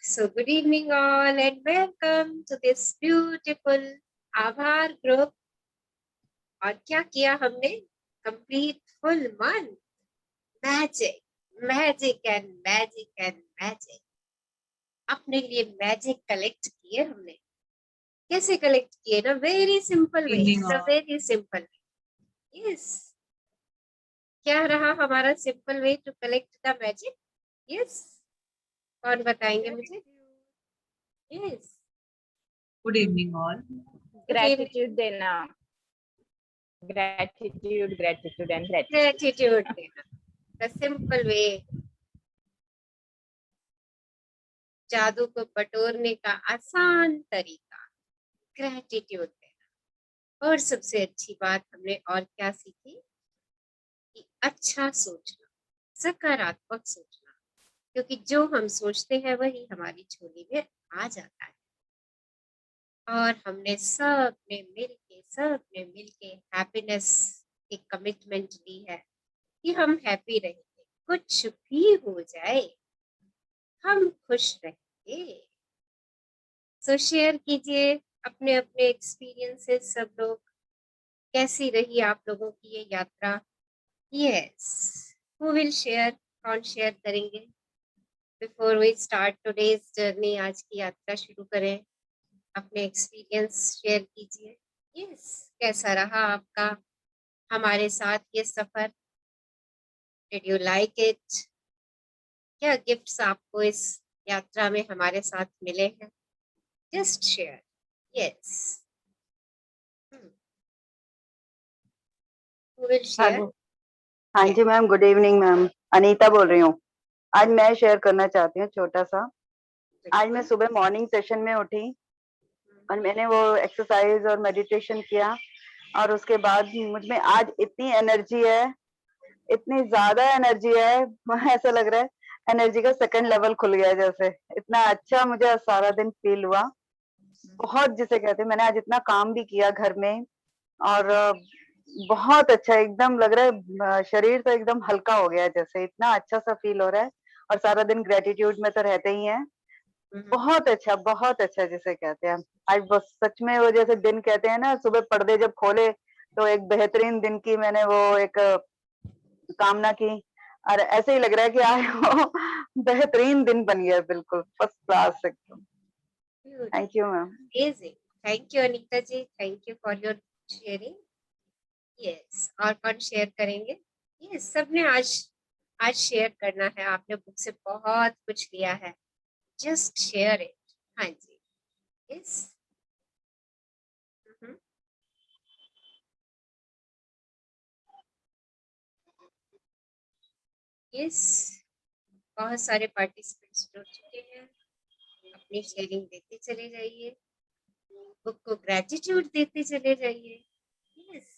So good evening all and welcome to this beautiful आभार group. और क्या किया हमने? Complete full month magic magic and magic and magic. अपने लिए मैजिक कलेक्ट किए हमने। कैसे कलेक्ट किए ना? Very simple way, very simple way. Yes, क्या रहा हमारा simple way to collect the magic? Yes, कौन बताएंगे मुझे? Yes, Good evening all. Gratitude देना, gratitude and gratitude. Gratitude देना, the simple way। जादू को बटोरने का आसान तरीका, ग्रेटिट्यूड देना। और सबसे अच्छी बात हमने और क्या सीखी? कि अच्छा सोचना, सकारात्मक सोचना, क्योंकि जो हम सोचते हैं वही हमारी झोली में आ जाता है। और हमने सबने मिलके हैप्पीनेस की कमिटमेंट ली है कि हम हैप्पी रहेंगे, कुछ भी हो जाए हम खुश रहेंगे। सो शेयर कीजिए अपने अपने एक्सपीरियंसेस। सब लोग, कैसी रही आप लोगों की ये यात्रा? Yes, who will share? कौन शेयर करेंगे? Before we start today's journey, आज की यात्रा शुरू करें, अपने एक्सपीरियंस शेयर कीजिए। यस, कैसा रहा आपका हमारे साथ ये सफर? Did you like it? क्या गिफ्ट्स आपको इस यात्रा में हमारे साथ मिले हैं? Just share. Yes, who will share? हाँ जी ma'am, good evening ma'am. Anita बोल रही हूँ। आज मैं शेयर करना चाहती हूँ छोटा सा। आज मैं सुबह मॉर्निंग सेशन में उठी और मैंने वो एक्सरसाइज और मेडिटेशन किया, और उसके बाद मुझ में आज इतनी एनर्जी है, इतनी ज्यादा एनर्जी है, ऐसा लग रहा है एनर्जी का सेकंड लेवल खुल गया जैसे। इतना अच्छा मुझे सारा दिन फील हुआ, बहुत, जिसे कहते हैं। मैंने आज इतना काम भी किया घर में, और बहुत अच्छा एकदम लग रहा है, शरीर तो एकदम हल्का हो गया जैसे, इतना अच्छा सा फील हो रहा है। और सारा दिन ग्रेटिट्यूड में तो रहते ही हैं। बहुत अच्छा जिसे कहते हैं। आज बस सच में वो जैसे दिन कहते हैं ना, सुबह पर्दे जब खोले तो एक बेहतरीन दिन की मैंने वो एक कामना की, और ऐसे ही लग रहा है कि आज वो बेहतरीन दिन बन गया, बिल्कुल फर्स्ट क्लास एकदम। Thank you ma'am. Amazing. Thank you Anita ji, thank you for your sharing. Yes, और कौन शेयर करेंगे? यस, सबने आज शेयर करना है। आपने बुक से बहुत कुछ लिया है, जस्ट शेयर इट। हाँ जी, यस। यस, बहुत सारे पार्टिसिपेंट्स जुड़ चुके हैं। अपनी शेयरिंग देते चले जाइए, बुक को ग्रेटिट्यूड देते चले जाइए। यस,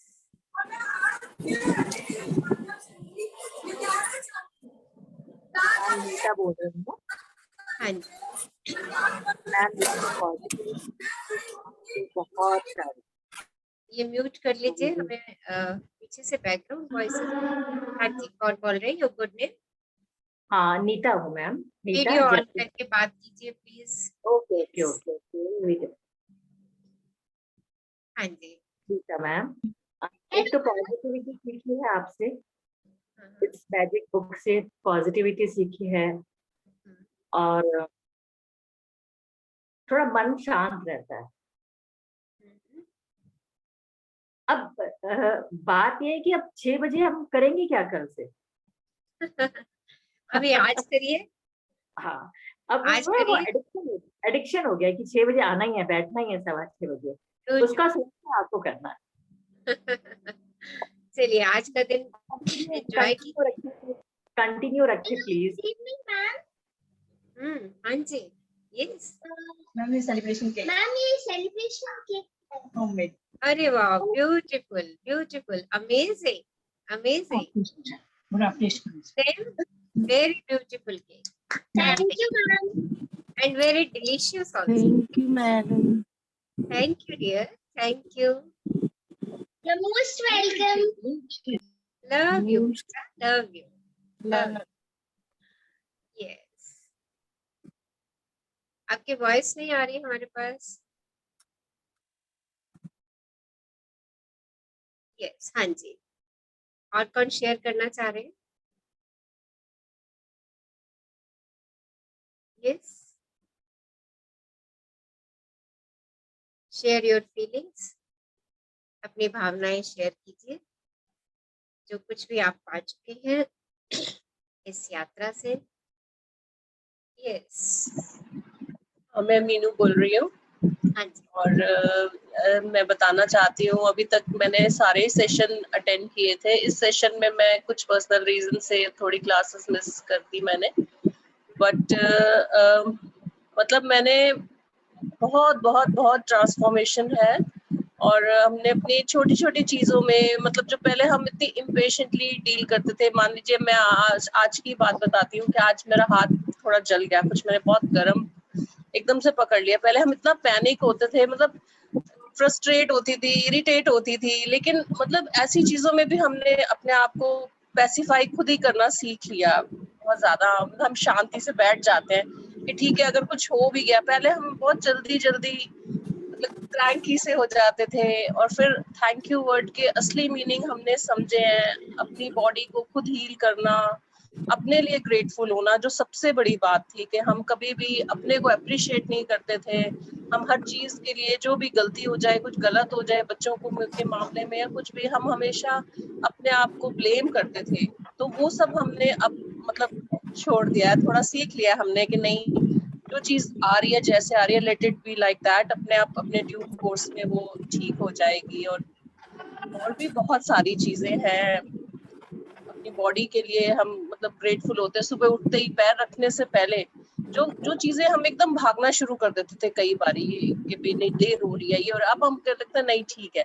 नीता बोल रही हूँ। हाँ जी मैम, बहुत सारे। ये म्यूट कर लीजिए, हमें पीछे से बैकग्राउंड वॉइसेस। हाँ जी, कौन बोल रहे हैं? Your good name? हाँ, नीता हूँ मैम। वीडियो ऑन करके बात कीजिए please. Okay okay okay okay. हाँ जी, नीता मैम, एक तो पॉजिटिविटी सीखी है आपसे, इस मैजिक बुक से पॉजिटिविटी सीखी है, और थोड़ा मन शांत रहता है। अब बात यह है कि अब 6 बजे हम करेंगे क्या कल से? अभी आज करिए। हाँ, अब आज थोड़ा वो करिए। एडिक्शन हो गया कि 6 बजे आना ही है, बैठना ही है 6:15 बजे। उसका सोचना आपको करना है। चलिए, आज का दिन एंजॉय कीजिए। कंटिन्यू रखिए प्लीज। हाँ जी, यस मैम, ये सेलिब्रेशन केक होममेड। अरे वाह, beautiful beautiful, amazing amazing, very beautiful cake. Thank you, ma'am. And very delicious also. Thank you, madam. Thank you, dear. Thank you. You're most welcome. Love you. Love you. Love you. Yes. आपकी voice नहीं आ रही हमारे पास। Yes, हाँ जी। और कौन share करना चाह रहे हैं? यस, शेयर योर फीलिंग्स, अपनी भावनाएं शेयर कीजिए, जो कुछ भी आप पा चुके हैं इस यात्रा से। यस, मैं मीनू बोल रही हूँ हाँ जी। और मैं बताना चाहती हूँ, अभी तक मैंने सारे सेशन अटेंड किए थे। इस सेशन में मैं कुछ पर्सनल रीजन से थोड़ी क्लासेस मिस कर दी मैंने, बट मतलब मैंने बहुत बहुत बहुत ट्रांसफॉर्मेशन है। और हमने अपनी छोटी छोटी चीजों में, मतलब जो पहले हम इतनी इम्पेशेंटली डील करते थे, मान लीजिए मैं आज की बात बताती हूँ कि आज मेरा हाथ थोड़ा जल गया, कुछ मैंने बहुत गर्म एकदम से पकड़ लिया। पहले हम इतना पैनिक होते थे, मतलब फ्रस्ट्रेट होती थी, इरिटेट होती थी, लेकिन मतलब ऐसी चीजों में भी हमने अपने आप को पैसिफाई खुद ही करना सीख लिया। बहुत ज्यादा हम शांति से बैठ जाते हैं कि ठीक है, अगर कुछ हो भी गया। पहले हम बहुत जल्दी जल्दी मतलब क्रैंकी से हो जाते थे, और फिर थैंक यू वर्ड के असली मीनिंग हमने समझे हैं। अपनी बॉडी को खुद हील करना, अपने लिए ग्रेटफुल होना, जो सबसे बड़ी बात थी कि हम कभी भी अपने को अप्रिशिएट नहीं करते थे। हम हर चीज के लिए, जो भी गलती हो जाए, कुछ गलत हो जाए बच्चों को के मामले में या कुछ भी, हम हमेशा अपने आप को ब्लेम करते थे। तो वो सब हमने अब मतलब छोड़ दिया है, थोड़ा सीख लिया हमने कि नहीं, जो चीज आ रही है, जैसे आ रही है, let it be like that. अपने आप अपने ड्यू कोर्स में वो ठीक हो जाएगी। और भी बहुत सारी चीजें हैं। अपनी बॉडी के लिए हम मतलब ग्रेटफुल होते हैं। सुबह उठते ही पैर रखने से पहले जो जो चीजें हम एकदम भागना शुरू कर देते थे कई बार, ये भी नहीं, देर हो रही है ये, और अब हम कहते लगता है नहीं ठीक है,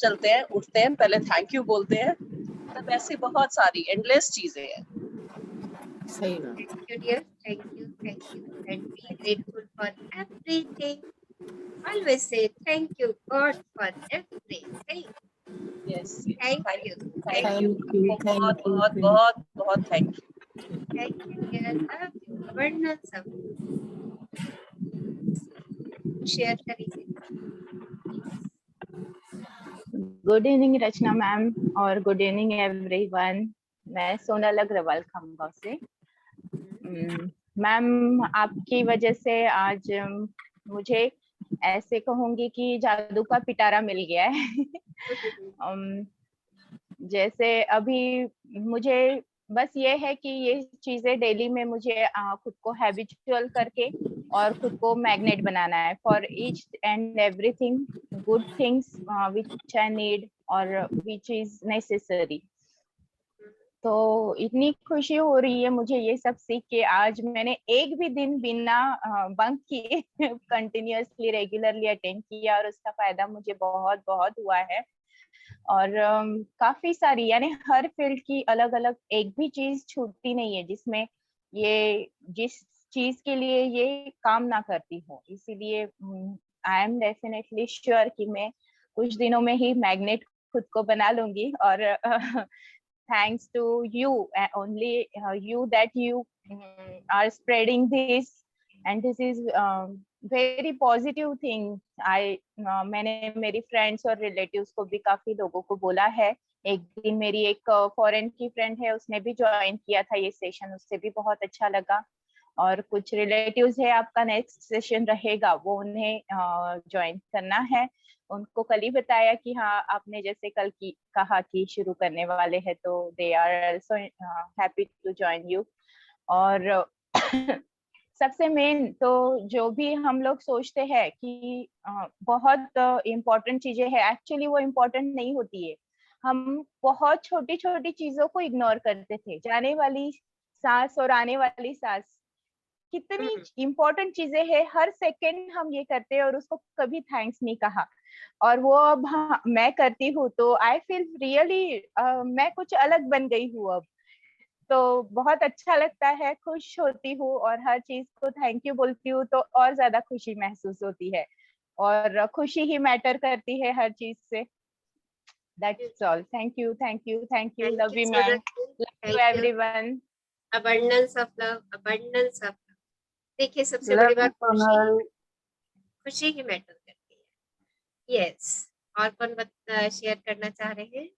चलते हैं, उठते हैं, पहले थैंक यू बोलते हैं। मतलब ऐसी बहुत सारी एंडलेस चीजें हैं। सही बात। Thank you, dear. Thank you, and be grateful for everything. Always say thank you, God, for everything. Yes, Thank thank you. You, Thank thank you. You, बहुत बहुत बहुत बहुत thank you. Thank you, dear. Love you. Abundance of share करिए. Good evening रचना ma'am और good evening everyone. मैं सोनल अग्रवाल खमगांव से। Ma'am आपकी वजह से आज मुझे ऐसे कहूंगी कि जादू का पिटारा मिल गया है। जैसे अभी मुझे बस ये है कि ये चीजें डेली में मुझे खुद को हैबिचुअल करके और खुद को मैग्नेट बनाना है for each and everything good things which I need और विच इज नेसेसरी। तो इतनी खुशी हो रही है मुझे ये सब सीख के। आज मैंने एक भी दिन बिना बंक किए कंटिन्यूअसली रेगुलरली अटेंड किया और उसका फायदा मुझे बहुत बहुत हुआ है। और काफी सारी, यानी हर फील्ड की अलग अलग एक भी चीज छूटती नहीं है जिसमें ये, जिस चीज के लिए ये काम ना करती हो। इसीलिए आई एम डेफिनेटली श्योर कि मैं कुछ दिनों में ही मैग्नेट खुद को बना लूंगी। और thanks to you, only you, that you are spreading this, and this is very positive thing. मैंने मेरी फ्रेंड्स और रिलेटिव्स को भी काफी लोगों को बोला है। एक दिन मेरी एक फॉरेन की फ्रेंड है, उसने भी ज्वाइन किया था ये सेशन, उससे भी बहुत अच्छा लगा। और कुछ रिलेटिव्स है, आपका नेक्स्ट सेशन रहेगा वो उन्हें ज्वाइन करना है। उनको कल ही बताया कि हाँ आपने जैसे कल की कहा कि शुरू करने वाले हैं, तो they are also happy to join you. और सबसे मेन तो जो भी हम लोग सोचते हैं कि बहुत इम्पोर्टेंट चीजें हैं, एक्चुअली वो इम्पोर्टेंट नहीं होती है। हम बहुत छोटी छोटी चीजों को इग्नोर करते थे। जाने वाली सांस और आने वाली सांस कितनी इम्पोर्टेंट चीजें हैं, हर सेकंड हम ये करते हैं और उसको कभी थैंक्स नहीं कहा। और वो अब मैं करती हूँ तो आई फील रियली मैं कुछ अलग बन गई हूँ अब। तो बहुत अच्छा लगता है, खुश होती हूँ और हर चीज को थैंक यू बोलती हूँ तो और ज्यादा खुशी महसूस होती है। और खुशी ही मैटर करती है हर चीज से। That's all. Thank you, thank you, thank you. Love you ma'am, love you everyone. Abundance of love, abundance of love. देखिए सबसे बड़ी बात Learning खुशी ही मैटर करती है। यस, और कौन शेयर करना चाह रहे हैं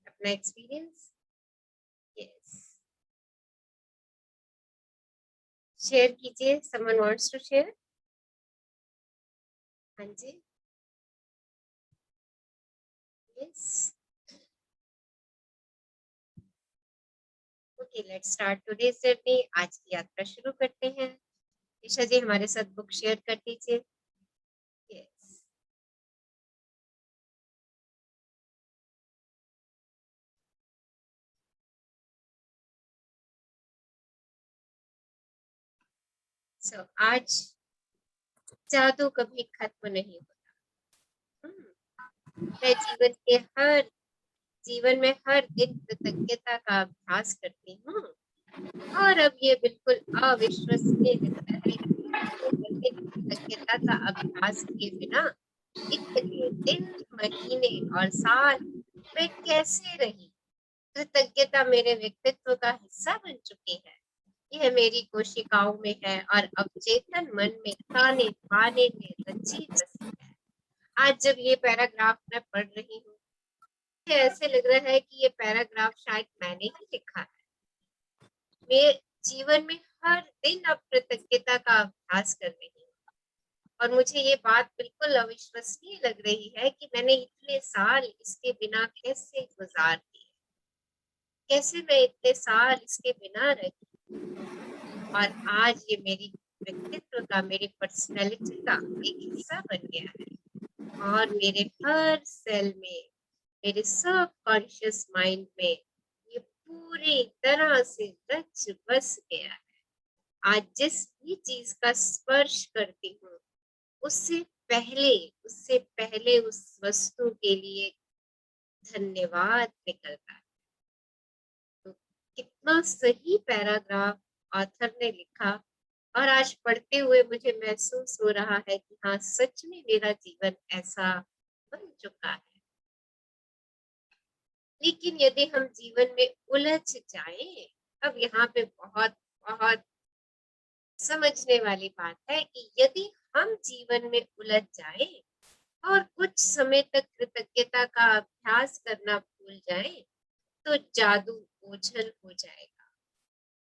अपना एक्सपीरियंस? यस, शेयर कीजिए। Someone wants to share? हाँ जी, yes. Okay, let's start today's journey. आज की यात्रा शुरू करते हैं। ईशा जी हमारे साथ बुक शेयर कर दीजिए। यस, सो आज जादू कभी खत्म नहीं होता। मैं जीवन में हर दिन कृतज्ञता का अभ्यास करती हूँ, और अब ये बिल्कुल अविश्वसनीय लगता है कि हर दिन कृतज्ञता का अभ्यास किए बिना इतने दिन, महीने और साल मैं कैसे रही। कृतज्ञता मेरे व्यक्तित्व का हिस्सा बन चुकी है। यह मेरी कोशिकाओं में है और अवचेतन मन में ताने बाने में रची बसी है। आज जब ये पैराग्राफ मैं पढ़ रही हूँ, मुझे ऐसे लग रहा है कि ये पैराग्राफ शायद मैंने ही लिखा है। मैं जीवन में हर दिन अब कृतज्ञता का अभ्यास कर रही हूँ, और मुझे ये बात बिल्कुल अविश्वसनीय लग रही है कि मैंने इतने साल इसके बिना कैसे गुजार दिए, कैसे मैं इतने साल इसके बिना रही, और आज ये मेरी व्यक्तित्व का, मेरी पर्सनैलिटी का एक हिस्सा बन गया है, और मेरे हर सेल में, मेरे सब कॉन्शियस माइंड में ये पूरी तरह से रच बस गया है। आज जिस भी चीज का स्पर्श करती हूँ, उससे पहले उस वस्तु के लिए धन्यवाद निकलता है। तो कितना सही पैराग्राफ ऑथर ने लिखा, और आज पढ़ते हुए मुझे महसूस हो रहा है कि हाँ, सच में मेरा जीवन ऐसा बन चुका है। लेकिन यदि हम जीवन में उलझ जाएं, अब यहाँ पे बहुत बहुत समझने वाली बात है कि यदि हम जीवन में उलझ जाएं और कुछ समय तक कृतज्ञता का अभ्यास करना भूल जाएं, तो जादू ओझल हो जाएगा।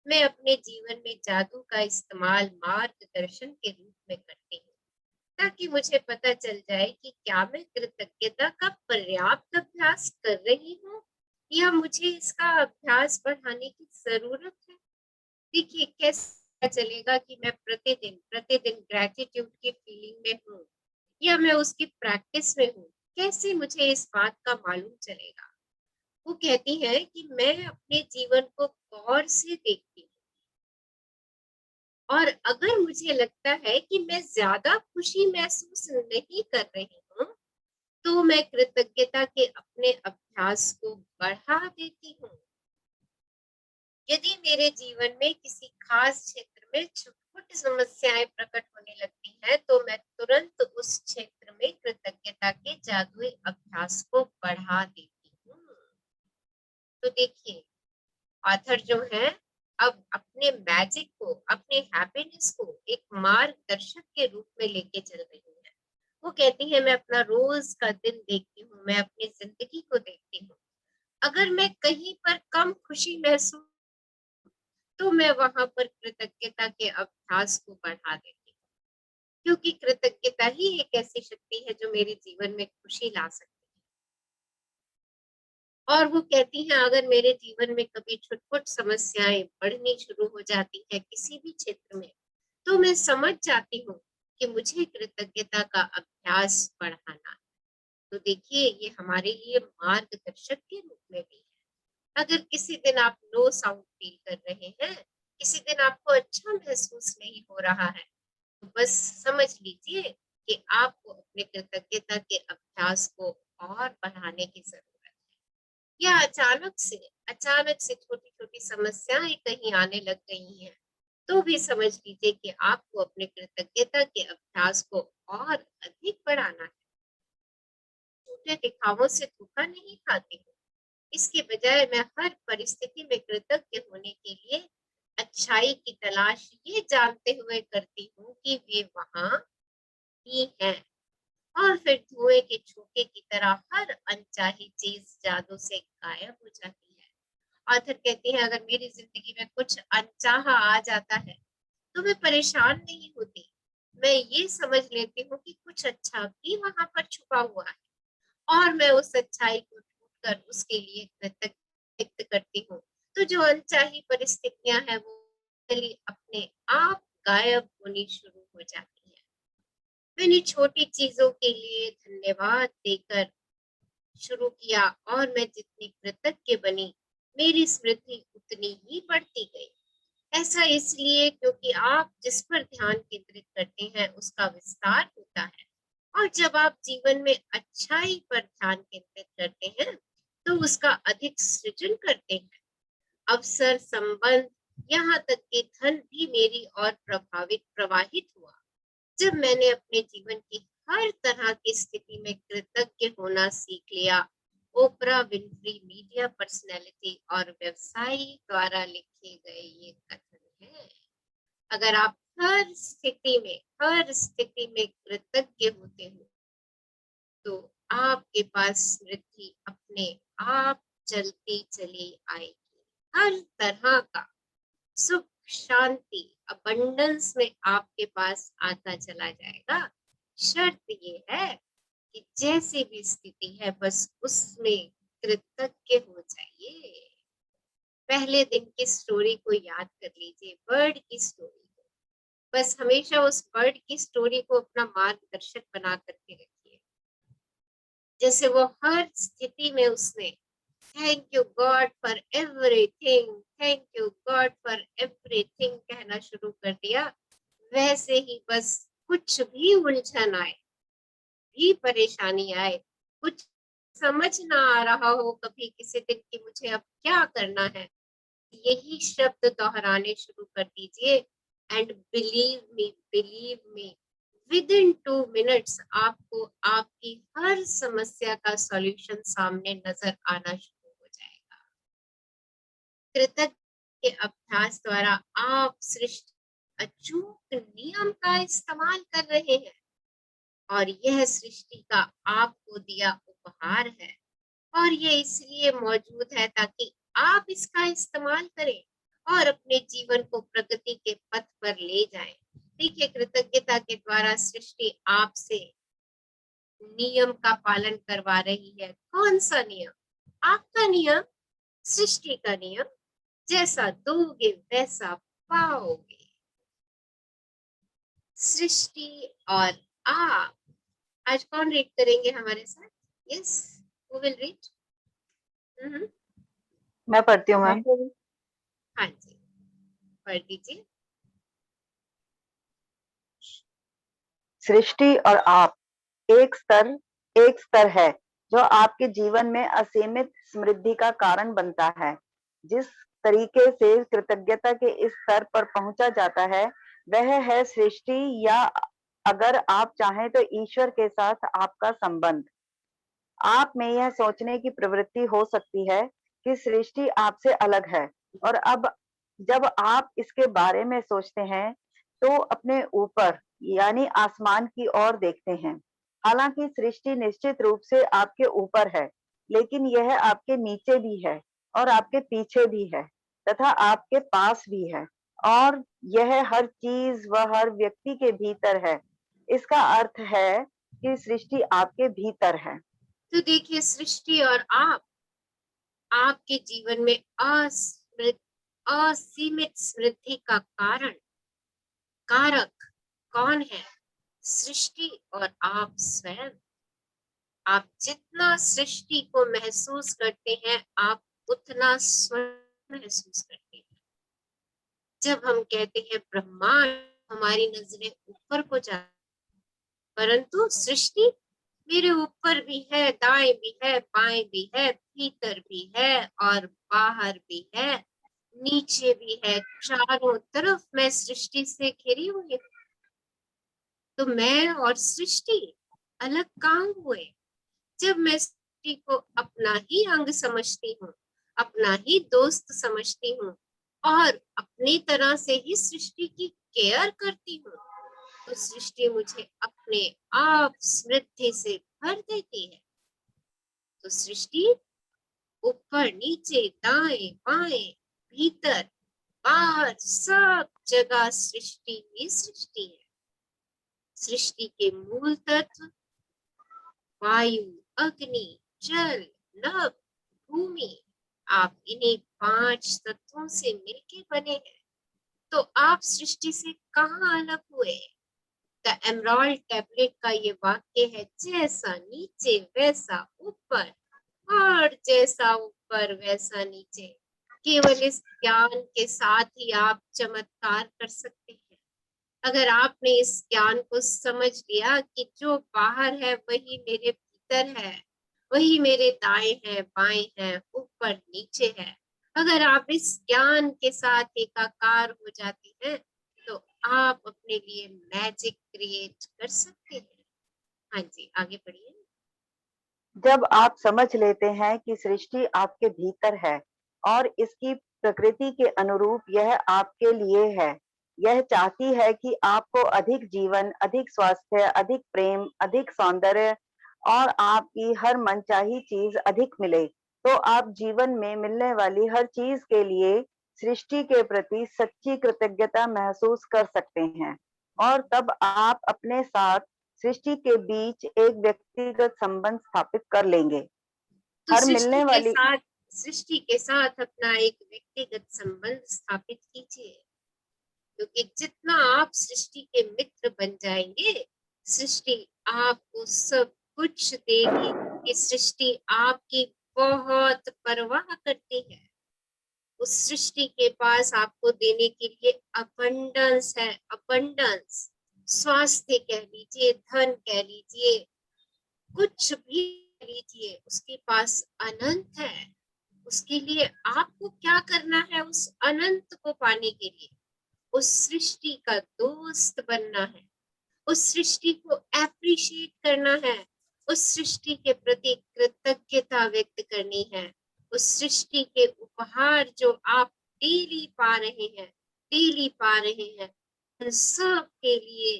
मैं अपने जीवन में जादू का इस्तेमाल मार्गदर्शन के रूप में करती हूँ, ताकि मुझे पता चल जाए कि क्या मैं कृतज्ञता का पर्याप्त अभ्यास कर रही हूँ, या मुझे इसका अभ्यास बढ़ाने की जरूरत है। देखिए, कैसे पता चलेगा कि मैं प्रतिदिन ग्रेटिट्यूड की फीलिंग में हूँ, या मैं उसकी प्रैक्टिस में हूँ? कैसे मुझे इस बात का मालूम चलेगा? वो कहती है कि मैं अपने जीवन को गौर से देखती हूँ, और अगर मुझे लगता है कि मैं ज्यादा खुशी महसूस नहीं कर रही हूँ, तो मैं कृतज्ञता के अपने अभ्यास को बढ़ा देती हूँ। यदि मेरे जीवन में किसी खास क्षेत्र में छोटी समस्याएं प्रकट होने लगती हैं, तो मैं तुरंत उस क्षेत्र में कृतज्ञता के जादुई अभ्यास को बढ़ा देती हूँ। तो देखिए, ऑथर जो है अब अपने मैजिक को, अपने हैप्पीनेस को एक मार्गदर्शक के रूप में लेके चल रही है। वो कहती है, मैं अपना रोज का दिन देखती हूँ, मैं अपनी जिंदगी को देखती हूँ। अगर मैं कहीं पर कम खुशी महसूस, तो मैं वहां पर कृतज्ञता के अभ्यास को बढ़ा देती हूँ, क्योंकि कृतज्ञता ही एक ऐसी शक्ति है जो मेरे जीवन में खुशी ला सकती है। और वो कहती हैं, अगर मेरे जीवन में कभी छुटपुट समस्याएं बढ़नी शुरू हो जाती है किसी भी क्षेत्र में, तो मैं समझ जाती हूँ कि मुझे कृतज्ञता का अभ्यास बढ़ाना है। तो देखिए, ये हमारे लिए मार्गदर्शक के रूप में भी है। अगर किसी दिन आप लो साउंड फील कर रहे हैं, किसी दिन आपको अच्छा महसूस नहीं हो रहा है, तो बस समझ लीजिए कि आपको अपने कृतज्ञता के अभ्यास को और बढ़ाने की जरूरत है। या अचानक से छोटी छोटी समस्याएं कहीं आने लग गई हैं, तो भी समझ लीजिए कि आपको अपने कृतज्ञता के अभ्यास को और अधिक बढ़ाना है। छोटे दिखावों से धोखा नहीं खाती हूँ, इसके बजाय मैं हर परिस्थिति में कृतज्ञ होने के लिए अच्छाई की तलाश ये जानते हुए करती हूँ कि वे वहां ही हैं, और फिर धुएं के झोंके की तरह हर अनचाही चीज जादू से गायब हो जाती है। ऑथर कहती है, अगर मेरी जिंदगी में कुछ अनचाहा आ जाता है तो मैं परेशान नहीं होती। मैं ये समझ लेती हूँ कि कुछ अच्छा भी वहां पर छुपा हुआ है, और मैं उस अच्छाई को ढूंढकर उसके लिए कृतज्ञता व्यक्त करती हूँ। तो जो अनचाही परिस्थितियां हैं वो अपने आप गायब होनी शुरू हो जाती है। मैंने छोटी चीजों के लिए धन्यवाद देकर शुरू किया, और मैं जितनी कृतज्ञ बनी, मेरी स्मृति उतनी ही बढ़ती गई। ऐसा इसलिए क्योंकि आप जिस पर ध्यान केंद्रित करते हैं उसका विस्तार होता है, और जब आप जीवन में अच्छाई पर ध्यान केंद्रित करते हैं तो उसका अधिक सृजन करते हैं। अवसर, संबंध, यहाँ तक कि धन भी मेरी ओर प्रवाहित हुआ जब मैंने अपने जीवन की हर तरह की स्थिति में कृतज्ञ होना सीख लिया। ओपरा विनफ्री मीडिया पर्सनैलिटी और व्यवसायी द्वारा लिखे गए ये कथन है। अगर आप हर स्थिति में कृतज्ञ होते हो तो आपके पास समृद्धि अपने आप चलती चली आएगी। हर तरह का सुख, शांति, अबंडेंस में आपके पास आता चला जाएगा। शर्त ये है कि जैसी भी स्थिति है बस उसमें कृतज्ञ हो जाइए। पहले दिन की स्टोरी को याद कर लीजिए, बर्ड की स्टोरी को। बस हमेशा उस बर्ड की स्टोरी को अपना मार्गदर्शक बना करके रखिए। जैसे वो हर स्थिति में उसने thank you God for everything, thank you God for everything कहना शुरू कर दिया, वैसे ही बस कुछ भी उलझन आए, भी परेशानी आए, कुछ समझ ना आ रहा हो कभी किसी दिन कि मुझे अब क्या करना है, यही शब्द दोहराने शुरू कर दीजिए। And believe me, with in 2 minutes आपको आपकी हर समस्या का सॉल्यूशन सामने नजर आना शुरू हो जाएगा। कृतज्ञ के अभ्यास द्वारा आप सृष्टि अचूक नियम का इस्तेमाल कर रहे हैं, और यह सृष्टि का आपको दिया उपहार है, और ये इसलिए मौजूद है ताकि आप इसका इस्तेमाल करें और अपने जीवन को प्रगति के पथ पर ले जाएं। देखिए, कृतज्ञता के द्वारा सृष्टि आपसे नियम का पालन करवा रही है। कौन सा नियम? आपका नियम, सृष्टि का नियम। जैसा दोगे वैसा पाओगे। सृष्टि और आप। आज कौन रीड करेंगे हमारे साथ? Yes, who will read? मैं पढ़ती हूँ मैम। हाँ जी, पढ़ दीजिए। सृष्टि और आप एक स्तर है जो आपके जीवन में असीमित समृद्धि का कारण बनता है। जिस तरीके से कृतज्ञता के इस स्तर पर पहुंचा जाता है वह है सृष्टि, या अगर आप चाहें तो ईश्वर के साथ आपका संबंध। आप में यह सोचने की प्रवृत्ति हो सकती है कि सृष्टि आपसे अलग है, और अब जब आप इसके बारे में सोचते हैं तो अपने ऊपर यानी आसमान की ओर देखते हैं। हालांकि सृष्टि निश्चित रूप से आपके ऊपर है, लेकिन यह आपके नीचे भी है और आपके पीछे भी है तथा आपके पास भी है, और यह हर चीज व हर व्यक्ति के भीतर है। इसका अर्थ है कि सृष्टि आपके भीतर है। तो देखिए, सृष्टि और आप आपके जीवन में असीमित समृद्धि का कारक कौन है? सृष्टि और आप स्वयं। आप जितना सृष्टि को महसूस करते हैं आप उतना स्वयं महसूस करते हैं। जब हम कहते हैं ब्रह्मांड, हमारी नजरें ऊपर को जाती, परंतु सृष्टि मेरे ऊपर भी है, दाएं भी है, बाएं भी है, भीतर भी है और बाहर भी है, नीचे भी है, चारों तरफ मैं सृष्टि से घिरी हुई हूँ। तो मैं और सृष्टि अलग काम हुए। जब मैं सृष्टि को अपना ही अंग समझती हूँ, अपना ही दोस्त समझती हूँ, और अपनी तरह से ही सृष्टि की केयर करती हूँ, तो सृष्टि मुझे अपने आप समृद्धि से भर देती है। तो सृष्टि ऊपर नीचे दाएं बाएं भीतर बाहर सब जगह सृष्टि ही सृष्टि है। सृष्टि के मूल तत्व वायु, अग्नि, जल, नभ, भूमि, आप इन्हीं 5 तत्वों से मिलके बने हैं। तो आप सृष्टि से कहाँ अलग हुए? द एमराल्ड टैबलेट का ये वाक्य है, जैसा नीचे वैसा ऊपर और जैसा ऊपर वैसा नीचे। केवल इस ज्ञान के साथ ही आप चमत्कार कर सकते हैं। अगर आपने इस ज्ञान को समझ लिया कि जो बाहर है वही मेरे भीतर है, वही मेरे दाएं है बाएं है ऊपर नीचे है, अगर आप इस ज्ञान के साथ एकाकार हो जाते हैं तो आप अपने लिए मैजिक क्रिएट कर सकते हैं। हाँ जी, आगे बढ़िए। जब आप समझ लेते हैं कि सृष्टि आपके भीतर है और इसकी प्रकृति के अनुरूप यह आपके लिए है, यह चाहती है कि आपको अधिक जीवन, अधिक स्वास्थ्य, अधिक प्रेम, अधिक सौंदर्य और आपकी हर मनचाही चीज अधिक मिले, तो आप जीवन में मिलने वाली हर चीज के लिए सृष्टि के प्रति सच्ची कृतज्ञता महसूस कर सकते हैं। और तब आप अपने साथ सृष्टि के बीच एक व्यक्तिगत संबंध स्थापित कर लेंगे। तो हर मिलने वाली सृष्टि के साथ अपना एक व्यक्तिगत संबंध स्थापित कीजिए, क्योंकि जितना आप सृष्टि के मित्र बन जाएंगे, सृष्टि आपको सब कुछ देगी, कि सृष्टि आपकी बहुत परवाह करती है। उस सृष्टि के पास आपको देने के लिए अबंडेंस है, अबंडेंस। स्वास्थ्य कह लीजिए, धन कह लीजिए, कुछ भी कह लीजिए, उसके पास अनंत है। उसके लिए आपको क्या करना है? उस अनंत को पाने के लिए उस सृष्टि का दोस्त बनना है, उस सृष्टि को एप्रिशिएट करना है, उस सृष्टि के प्रति कृतज्ञता व्यक्त करनी है। उस सृष्टि के उपहार जो आप डेली पा रहे हैं, डेली पा रहे हैं, उन सब के लिए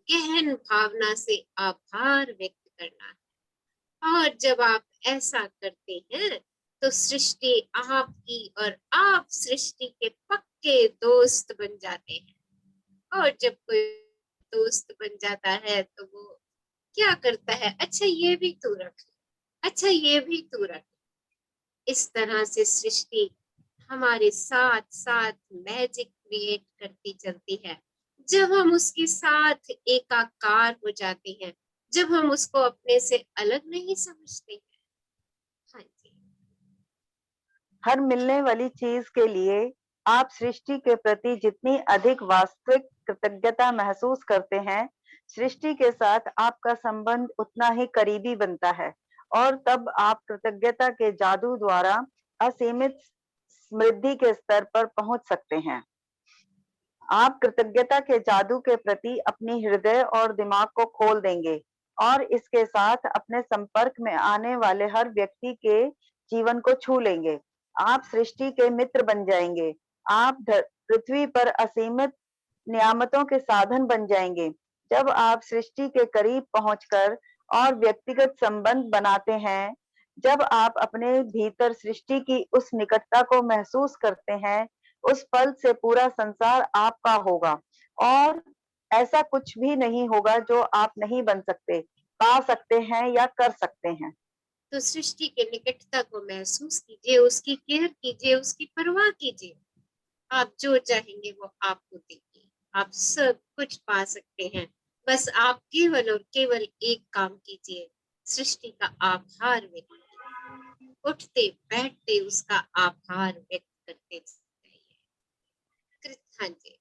गहन भावना से आभार व्यक्त करना है। और जब आप ऐसा करते हैं तो सृष्टि आपकी और आप सृष्टि के पक्के दोस्त बन जाते हैं। और जब कोई दोस्त बन जाता है तो वो क्या करता है? अच्छा ये भी तू रख, अच्छा ये भी तू रख। इस तरह से सृष्टि हमारे साथ साथ मैजिक क्रिएट करती चलती है। जब हम उसके साथ एकाकार हो जाते हैं, जब हम उसको अपने से अलग नहीं समझते हैं। हाँ जी। हर मिलने वाली चीज के लिए आप सृष्टि के प्रति जितनी अधिक वास्तविक कृतज्ञता महसूस करते हैं, सृष्टि के साथ आपका संबंध उतना ही करीबी बनता है। और तब आप कृतज्ञता के जादू द्वारा असीमित समृद्धि के स्तर पर पहुंच सकते हैं। आप कृतज्ञता के जादू के प्रति अपनी हृदय और दिमाग को खोल देंगे और इसके साथ अपने संपर्क में आने वाले हर व्यक्ति के जीवन को छू लेंगे। आप सृष्टि के मित्र बन जाएंगे। आप पृथ्वी पर असीमित नियामतों के साधन बन जाएंगे। जब आप सृष्टि के करीब पहुंचकर और व्यक्तिगत संबंध बनाते हैं, जब आप अपने भीतर सृष्टि की उस निकटता को महसूस करते हैं, उस पल से पूरा संसार आपका होगा और ऐसा कुछ भी नहीं होगा जो आप नहीं बन सकते, पा सकते हैं या कर सकते हैं। तो सृष्टि के निकटता को महसूस कीजिए, उसकी केयर कीजिए, उसकी परवाह कीजिए। आप जो चाहेंगे वो आपको देगी। आप सब कुछ पा सकते हैं। बस आप केवल और केवल एक काम कीजिए, सृष्टि का आभार व्यक्त कीजिए। उठते बैठते उसका आभार व्यक्त करते जाइए। हाँ जी।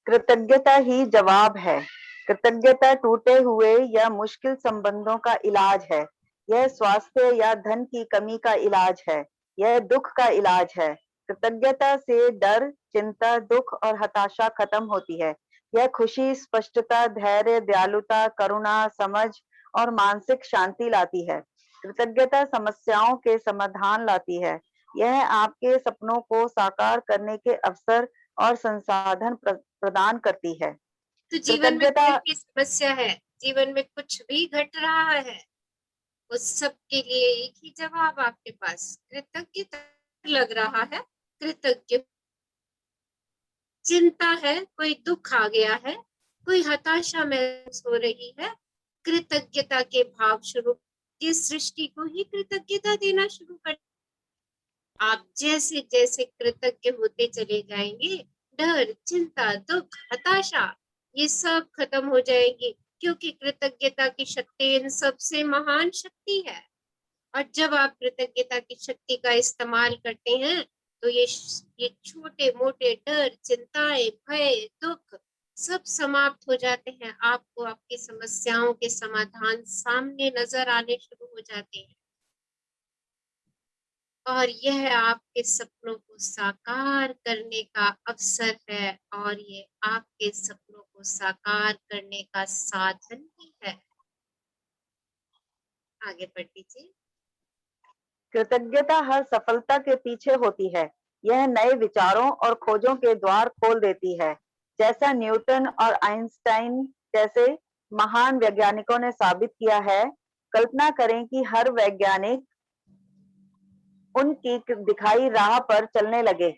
कृतज्ञता ही जवाब है। कृतज्ञता टूटे हुए या मुश्किल संबंधों का इलाज है। यह स्वास्थ्य या धन की कमी का इलाज है। यह दुख का इलाज है। कृतज्ञता से डर, चिंता, दुख और हताशा खत्म होती है। यह खुशी, स्पष्टता, धैर्य, दयालुता, करुणा, समझ और मानसिक शांति लाती है। कृतज्ञता समस्याओं के समाधान लाती है। यह आपके सपनों को साकार करने के अवसर और संसाधन प्रदान करती है। तो जीवन में कृतज्ञता कोई भी समस्या है, जीवन में कुछ भी घट रहा है, उस सब के लिए एक ही जवाब आपके पास, कृतज्ञता। लग रहा है कृतज्ञ, चिंता है, कोई दुख आ गया है, कोई हताशा महसूस हो रही है, कृतज्ञता के भाव शुरू, इस सृष्टि को ही कृतज्ञता देना शुरू कर। आप जैसे जैसे कृतज्ञ होते चले जाएंगे, डर, चिंता, दुख, हताशा ये सब खत्म हो जाएंगे, क्योंकि कृतज्ञता की शक्ति इन सबसे महान शक्ति है। और जब आप कृतज्ञता की शक्ति का इस्तेमाल करते हैं, तो ये छोटे मोटे डर, चिंताएं, भय, दुख सब समाप्त हो जाते हैं। आपको आपकी समस्याओं के समाधान सामने नजर आने शुरू हो जाते हैं, और यह आपके सपनों को साकार करने का अवसर है, और ये आपके सपनों को साकार करने का साधन भी है। आगे बढ़ दीजिए। कृतज्ञता हर सफलता के पीछे होती है। यह नए विचारों और खोजों के द्वार खोल देती है। जैसा न्यूटन और आइंस्टाइन जैसे महान वैज्ञानिकों ने साबित किया है। कल्पना करें कि हर वैज्ञानिक उनकी दिखाई राह पर चलने लगे,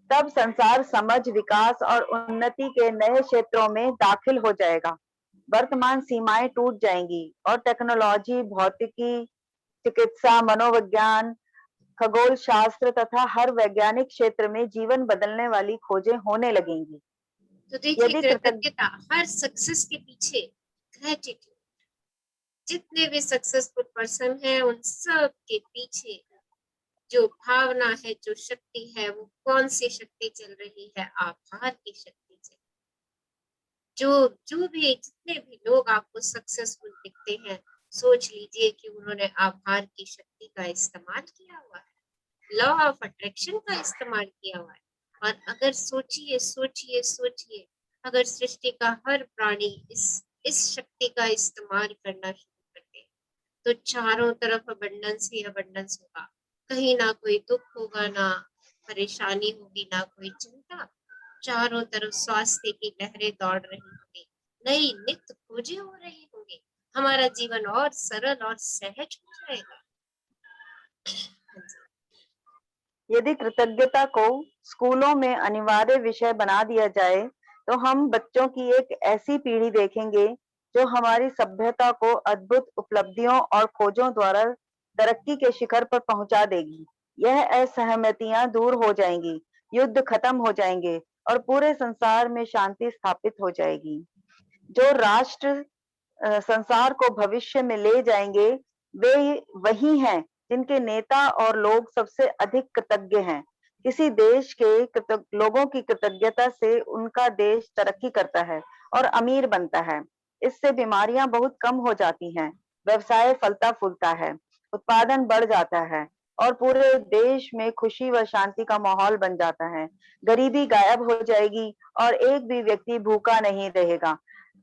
तब संसार समझ, विकास और उन्नति के नए क्षेत्रों में दाखिल हो जाएगा। वर्तमान सीमाएं टूट जाएंगी और टेक्नोलॉजी, भौतिकी, चिकित्सा, मनोविज्ञान, खगोल शास्त्र तथा हर वैज्ञानिक क्षेत्र में जीवन बदलने वाली खोजें होने लगेंगी। तो देखिए, यदि कृतज्ञता हर सक्सेस के पीछे ग्रेटिट्यूड, जितने भी सक्सेसफुल पर्सन हैं उन सब के पीछे जो भावना है, जो शक्ति है, वो कौन सी शक्ति चल रही है? आभार की शक्ति चल। जो भी जितने भी लोग आपको सक्सेसफुल दिखते हैं, सोच लीजिए कि उन्होंने आभार की शक्ति का इस्तेमाल किया हुआ है, लॉ ऑफ अट्रैक्शन का इस्तेमाल किया हुआ है। और अगर सोचिए सोचिए सोचिए, अगर सृष्टि का हर प्राणी इस शक्ति का इस्तेमाल करना शुरू कर दे, तो चारों तरफ अबंडेंस ही अबंडेंस होगा। कहीं ना कोई दुख होगा, ना परेशानी होगी, ना कोई चिंता। चारों तरफ स्वास्थ्य की लहरें दौड़ रही होंगी, नई नित्य खोजें हो रही होंगी, हमारा जीवन और सरल और सहज हो जाएगा। यदि कृतज्ञता को स्कूलों में अनिवार्य विषय बना दिया जाए, तो हम बच्चों की एक ऐसी पीढ़ी देखेंगे जो हमारी सभ्यता को अद्भुत उपलब्धियों और खोजों द्वारा तरक्की के शिखर पर पहुंचा देगी। यह असहमतियां दूर हो जाएंगी, युद्ध खत्म हो जाएंगे और पूरे संसार में शांति स्थापित हो जाएगी। जो राष्ट्र संसार को भविष्य में ले जाएंगे, वे वही हैं जिनके नेता और लोग सबसे अधिक कृतज्ञ हैं। किसी देश के लोगों की कृतज्ञता से उनका देश तरक्की करता है और अमीर बनता है। इससे बीमारियां बहुत कम हो जाती हैं, व्यवसाय फलता फूलता है, उत्पादन बढ़ जाता है और पूरे देश में खुशी व शांति का माहौल बन जाता है। गरीबी गायब हो जाएगी और एक भी व्यक्ति भूखा नहीं रहेगा,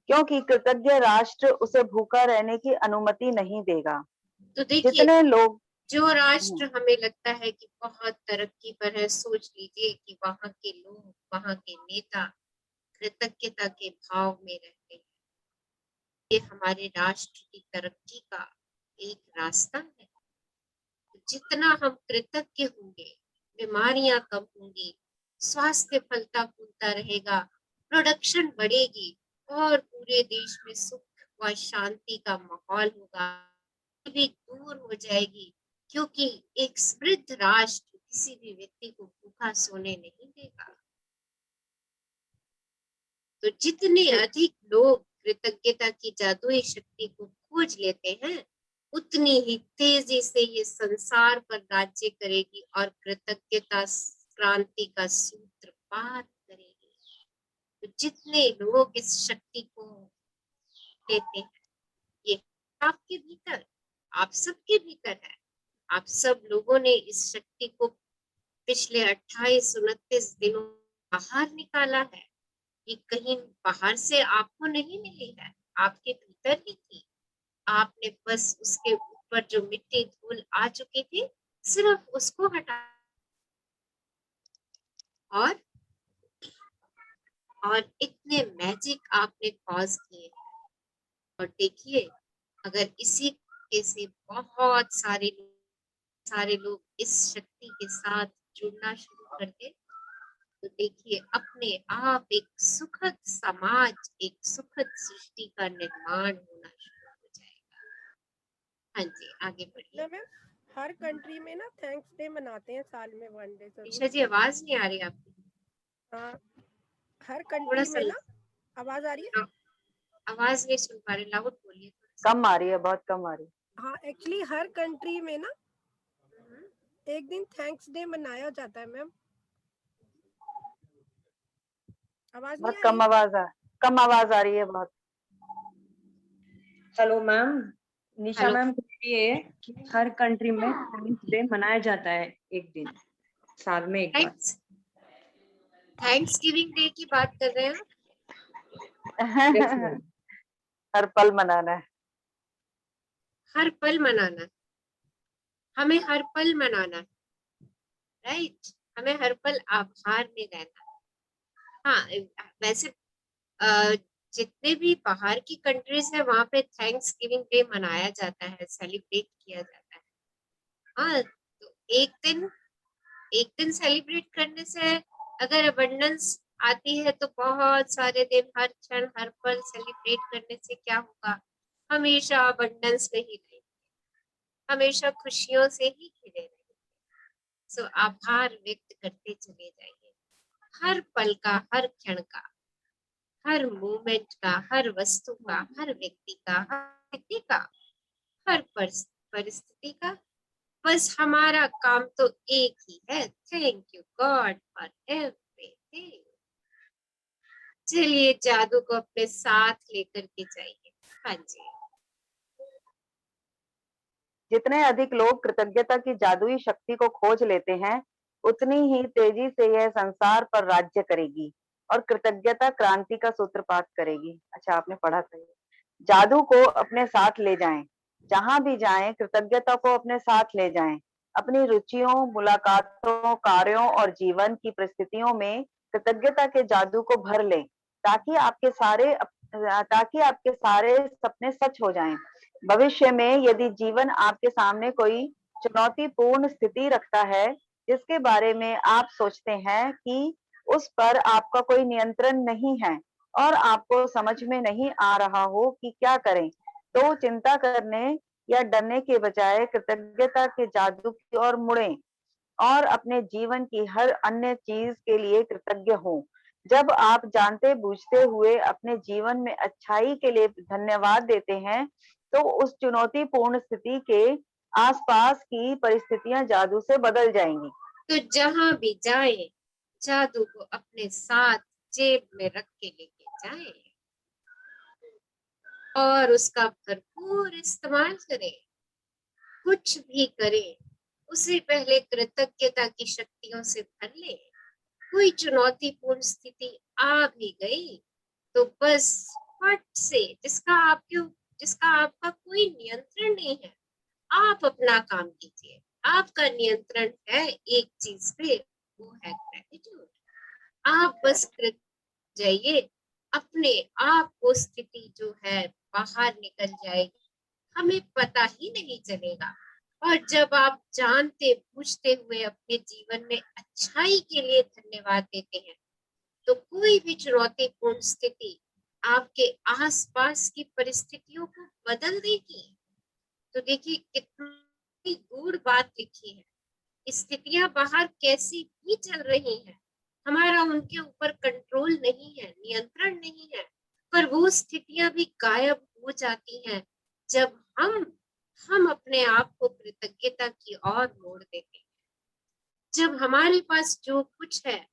क्योंकि कृतज्ञ राष्ट्र उसे भूखा रहने की अनुमति नहीं देगा। तो देखिए, जितने लोग जो राष्ट्र हमें लगता है कि बहुत तरक्की पर है, सोच लीजिए कि वहां के लोग, वहां के नेता कृतज्ञता के भाव में रहते हैं। ये हमारे राष्ट्र की तरक्की का एक रास्ता है। जितना हम कृतज्ञ होंगे, बीमारियां कम होंगी, स्वास्थ्य फलता फूलता रहेगा, प्रोडक्शन बढ़ेगी और पूरे देश में सुख व शांति का माहौल होगा, भी दूर हो जाएगी। क्योंकि एक समृद्ध राष्ट्र किसी भी व्यक्ति को भूखा सोने नहीं देगा। तो जितने अधिक लोग कृतज्ञता की जादुई शक्ति को खोज लेते हैं, उतनी ही तेजी से ये संसार पर राज्य करेगी और कृतज्ञता क्रांति का सूत्रपात करेगी। तो जितने लोग इस शक्ति को लेते हैं, ये आपके भीतर, आप सबके भीतर है। आप सब लोगों ने इस शक्ति को पिछले 28-29 दिनों बाहर निकाला है। ये कहीं बाहर से आपको नहीं मिली है, आपके भीतर ही थी। आपने बस उसके ऊपर जो मिट्टी धूल आ चुकी थी, सिर्फ उसको हटा और इतने मैजिक आपने कॉज किए। और देखिए, अगर इसी तरीके से बहुत सारे लोग इस शक्ति के साथ जुड़ना शुरू कर दे, तो देखिए अपने आप एक सुखद समाज, एक सुखद सृष्टि का निर्माण होना शुरू हो जाएगा। हाँ जी, आगे बढ़िए। मैम हर कंट्री में ना थैंक्स डे मनाते हैं साल में 1 डे ईशा जरूर। जी, आवाज नहीं आ रही आपकी। हाँ, हर थोड़ा कंट्री सा में ना, आवाज आ रही है? आवाज नहीं सुन पा रहे, लाउड बोलिए। कम आ रही है, बहुत कम आ रही है। हाँ, एक्चुअली हर कंट्री में ना एक दिन थैंक्स डे मनाया जाता है मैम। आवाज नहीं बहुत आ कम रही? कम आवाज आ रही है बहुत। हेलो मैम, निशा हेलो। मैम कह रही है कि हर कंट्री में थैंक्स डे मनाया जाता है एक दिन, साल में एक बार। थैंक्स गिविंग डे की बात कर रहे हैं। Yes, ma'am. हर पल मनाना है। हर पल मनाना, हमें हर पल मनाना है, राइट। हमें हर पल आभार में रहना। हाँ, वैसे जितने भी बाहर की कंट्रीज है वहां पे थैंक्स गिविंग डे मनाया जाता है, सेलिब्रेट किया जाता है। हाँ, तो एक दिन सेलिब्रेट करने से अगर अबंडेंस आती है तो बहुत सारे दिन, हर क्षण, हर पल सेलिब्रेट करने से क्या होगा? हमेशा अबंडेंस में ही रहेंगे, हमेशा खुशियों से ही घिरे रहेंगे। सो आभार व्यक्त करते चले जाइए, हर पल का, हर क्षण का, हर मोमेंट का, हर वस्तु का, हर व्यक्ति का, हर स्थिति का, हर परिस्थिति का। बस हमारा काम तो एक ही है, thank you God for everything. चलिए जादू को अपने साथ लेकर के जाइए। हाँ जी। जितने अधिक लोग कृतज्ञता की जादुई शक्ति को खोज लेते हैं, उतनी ही तेजी से यह संसार पर राज्य करेगी और कृतज्ञता क्रांति का सूत्रपात करेगी। अच्छा, आपने पढ़ा था ये। जादू को अपने साथ ले जाएं, जहां भी जाएं कृतज्ञता को अपने साथ ले जाएं। अपनी रुचियों, मुलाकातों, कार्यों और जीवन की परिस्थितियों में कृतज्ञता के जादू को भर लें, ताकि आपके सारे सपने सच हो जाएं। भविष्य में यदि जीवन आपके सामने कोई चुनौतीपूर्ण स्थिति रखता है, जिसके बारे में आप सोचते हैं कि उस पर आपका कोई नियंत्रण नहीं है और आपको समझ में नहीं आ रहा हो कि क्या करें, तो चिंता करने या डरने के बजाय कृतज्ञता के जादू की ओर मुड़ें और अपने जीवन की हर अन्य चीज के लिए कृतज्ञ हों। जब आप जानते बूझते हुए अपने जीवन में अच्छाई के लिए धन्यवाद देते हैं, तो उस चुनौतीपूर्ण स्थिति के आसपास की परिस्थितियां जादू से बदल जाएंगी। तो जहां भी जाए, जादू को अपने साथ जेब में रख के लेके जाए और उसका भरपूर इस्तेमाल करें। कुछ भी करें, उसे पहले कृतज्ञता की शक्तियों से भर ले। कोई चुनौतीपूर्ण स्थिति आ भी गई तो बस फट से, जिसका आपका कोई नियंत्रण नहीं है, आप अपना काम कीजिए। आपका नियंत्रण है एक चीज पे, वो है ग्रेटिट्यूड। आप बस कृत जाइए, अपने आप वो स्थिति जो है बाहर निकल जाएगी, हमें पता ही नहीं चलेगा। और जब आप जानते बूझते हुए अपने जीवन में अच्छाई के लिए धन्यवाद देते हैं, तो कोई भी चुनौतीपूर्ण स्थिति आपके आसपास की परिस्थितियों को बदल देगी। तो देखिए कितनी गूढ़ बात लिखी है। स्थितियां बाहर कैसी भी चल रही हैं, हमारा उनके ऊपर कंट्रोल नहीं है, नियंत्रण नहीं है, पर वो स्थितियां भी गायब हो जाती हैं जब हम अपने आप को कृतज्ञता की ओर मोड़ देते हैं। जब हमारे पास जो कुछ है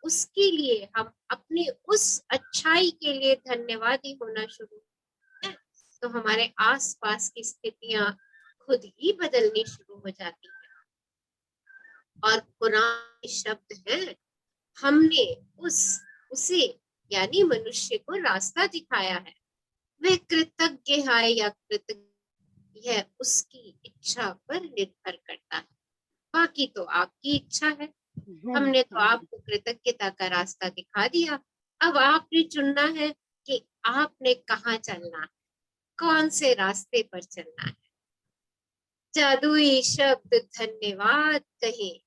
उसके लिए हम अपनी उस अच्छाई के लिए धन्यवादी होना शुरू करते हैं, तो हमारे आसपास की स्थितियां खुद ही बदलनी शुरू हो जाती हैं। और कुरान शब्द है, हमने उसे यानी मनुष्य को रास्ता दिखाया है। वह कृतज्ञ है या कृतज्ञ, यह उसकी इच्छा पर निर्भर करता है। बाकी तो आपकी इच्छा है। हमने तो आपको कृतज्ञता का रास्ता दिखा दिया, अब आपने चुनना है कि आपने कहाँ चलना है, कौन से रास्ते पर चलना है। जादुई शब्द धन्यवाद कहें,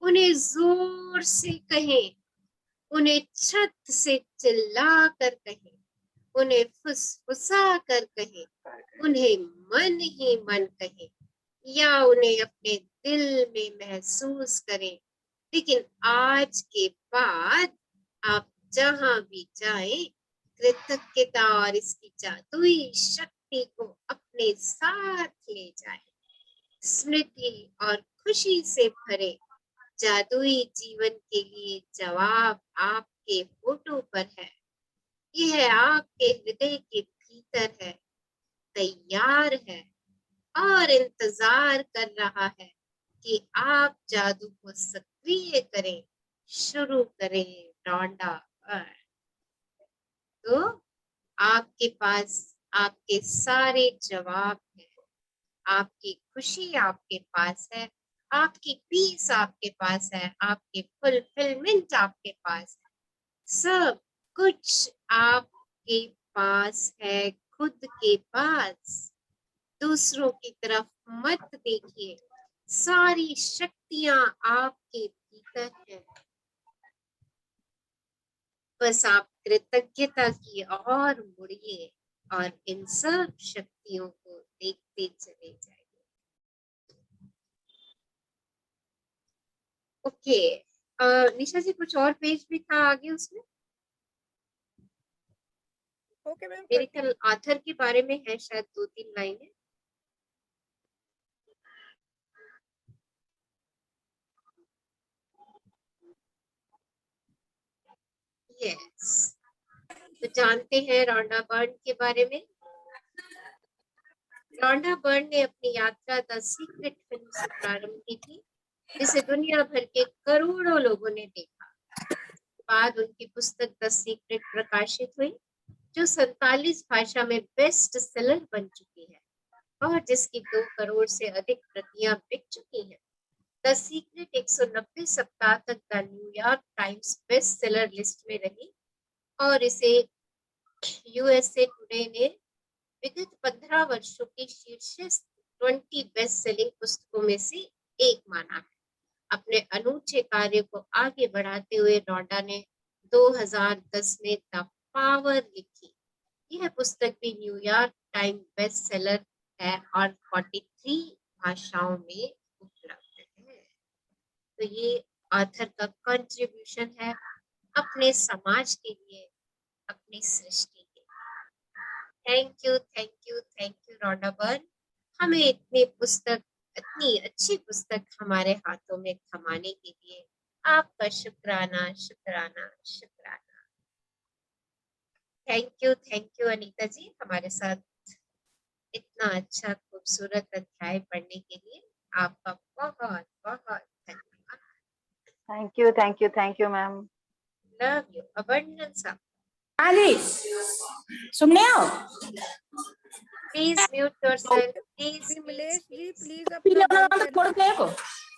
उन्हें जोर से कहें, उन्हें छत से चिल्ला कर कहें, उन्हें फुसफुसा कर कहें, उन्हें मन ही मन कहें, या उन्हें अपने दिल में महसूस करें। लेकिन आज के बाद आप जहां भी जाएं, कृतज्ञता और इसकी जादुई शक्ति को अपने साथ ले जाएं। स्मृति और खुशी से भरे जादुई जीवन के लिए जवाब आपके फोटो पर है। यह आपके हृदय के भीतर है, तैयार है और इंतजार कर रहा है कि आप जादू को सक्रिय करें, शुरू करें रौंडा। तो आपके पास आपके सारे जवाब हैं, आपकी खुशी आपके पास है, आपकी पीस आपके पास है, आपकी फुलफिलमेंट आपके पास है, सब कुछ आपके पास है, खुद के पास। दूसरों की तरफ मत देखिए, सारी शक्तियां आपके भीतर है। बस आप कृतज्ञता की ओर मुड़िए और इन सब शक्तियों को देखते चले जाइए। ओके, निशा जी कुछ और पेज भी था आगे उसमें? ओके मैम, मेरे ख्याल आथर के बारे में है शायद 2-3 लाइनें। यस, तो जानते हैं रौंडा बर्न के बारे में। रौंडा बर्न ने अपनी यात्रा द सीक्रेट फिल्म से प्रारंभ की थी, जिसे दुनिया भर के करोड़ों लोगों ने देखा। बाद उनकी पुस्तक द सीक्रेट प्रकाशित हुई, जो 47 भाषा में बेस्ट सेलर बन चुकी है और जिसकी 2 करोड़ से अधिक प्रतियां बिक चुकी हैं। द सीक्रेट 190 सप्ताह तक the New York times best seller list में रही और इसे यूएसए टुडे ने विगत 15 वर्षों की शीर्ष 20 बेस्ट सेलिंग पुस्तकों में से एक माना है। अपने अनूठे कार्य को आगे बढ़ाते हुए रौंडा ने 2010 में द पावर लिखी। यह पुस्तक भी न्यूयॉर्क टाइम बेस्ट सेलर है और 43 भाषाओं में उपलब्ध है। तो ये ऑथर का कंट्रीब्यूशन है अपने समाज के लिए, अपनी सृष्टि के लिए। Thank you, thank you, thank you Rhonda Byrne, हमें इतनी अच्छी पुस्तक हमारे हाथों में थमाने के लिए। आपका शुक्राना, शुक्राना, शुक्राना। थैंक यू अनीता जी, हमारे साथ इतना अच्छा खूबसूरत अध्याय पढ़ने के लिए। आपका बहुत बहुत धन्यवाद। Thank you ma'am. Love you, abundance of. सुनने आओ। Please mute yourself, please Vimlesh ji please पीले अपना वाला माइक मत छोड़ के को।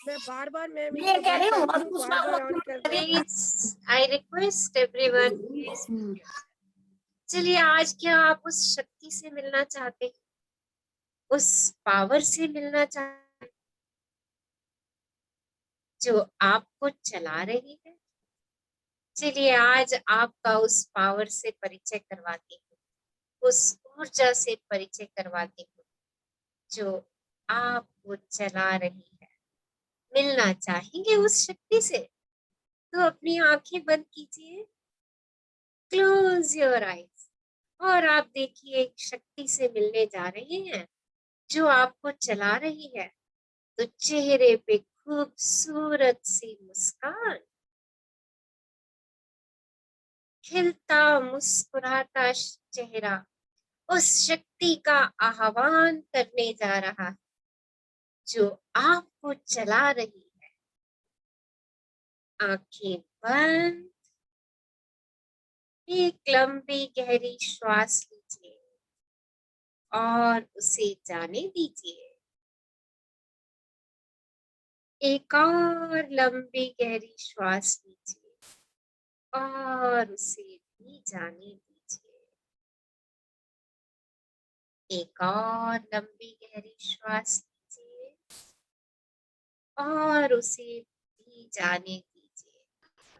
मैं बार मैम मैं कह रही हूँ अब कुछ बार ऑन कर रही हूँ। Please I request everyone, please. चलिए, आज क्या आप उस शक्ति से मिलना चाहते हैं, उस पावर से मिलना चाहते हैं जो आपको चला रही है? चलिए आज आपका उस पावर से परिचय करवाती हूँ, उस ऊर्जा से परिचय करवाती हूँ जो आपको चला रही है। मिलना चाहेंगे उस शक्ति से? तो अपनी आंखें बंद कीजिए, क्लोज योर आईज, और आप देखिए एक शक्ति से मिलने जा रहे हैं जो आपको चला रही है। तो चेहरे पे खूबसूरत सी मुस्कान, खिलता मुस्कुराता चेहरा उस शक्ति का आह्वान करने जा रहा है जो आपको चला रही है। आंखें बंद, एक लंबी गहरी श्वास लीजिए और उसे जाने दीजिए। एक और लंबी गहरी श्वास लीजिए और उसे भी जाने दीजिए। एक और लंबी गहरी श्वास लीजिए और उसे भी जाने दीजिए।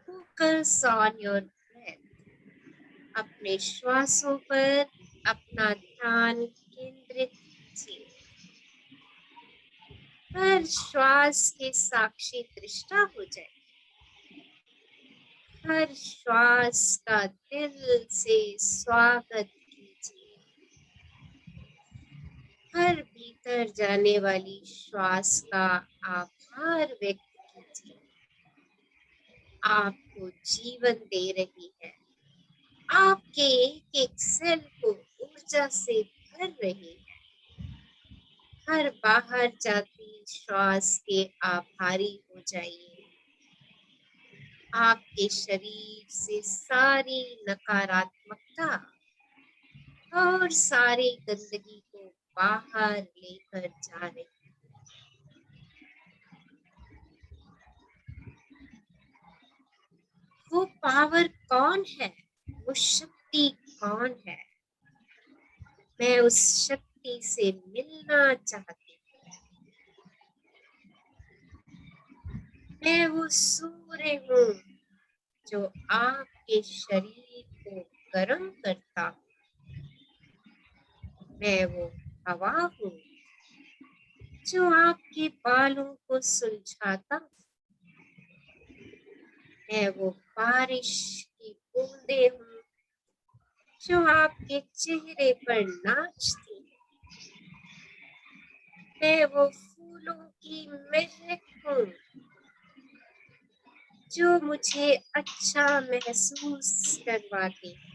Focus on your breath. अपने श्वासों पर अपना ध्यान केंद्रित कीजिए। हर श्वास के साक्षी दृष्टा हो जाए। हर श्वास का दिल से स्वागत कीजिए। हर भीतर जाने वाली श्वास का आभार व्यक्त कीजिए। आपको जीवन दे रही है। आपके एक एक सेल को ऊर्जा से भर रही है। हर बाहर जाती श्वास के आभारी हो जाइए। आपके शरीर से सारी नकारात्मकता और सारी गंदगी को बाहर लेकर जा रही है। वो पावर कौन है? वो शक्ति कौन है? मैं उस शक्ति से मिलना चाहती हूँ। मैं वो सूर्य हूँ जो आपके शरीर को गर्म करता हूँ। मैं वो हवा हूँ जो आपके बालों को सुलझाता हूँ। मैं वो बारिश की बूंदें हूँ जो आपके चेहरे पर नाचती है। मैं वो फूलों की महक हूँ जो मुझे अच्छा महसूस करवाती है।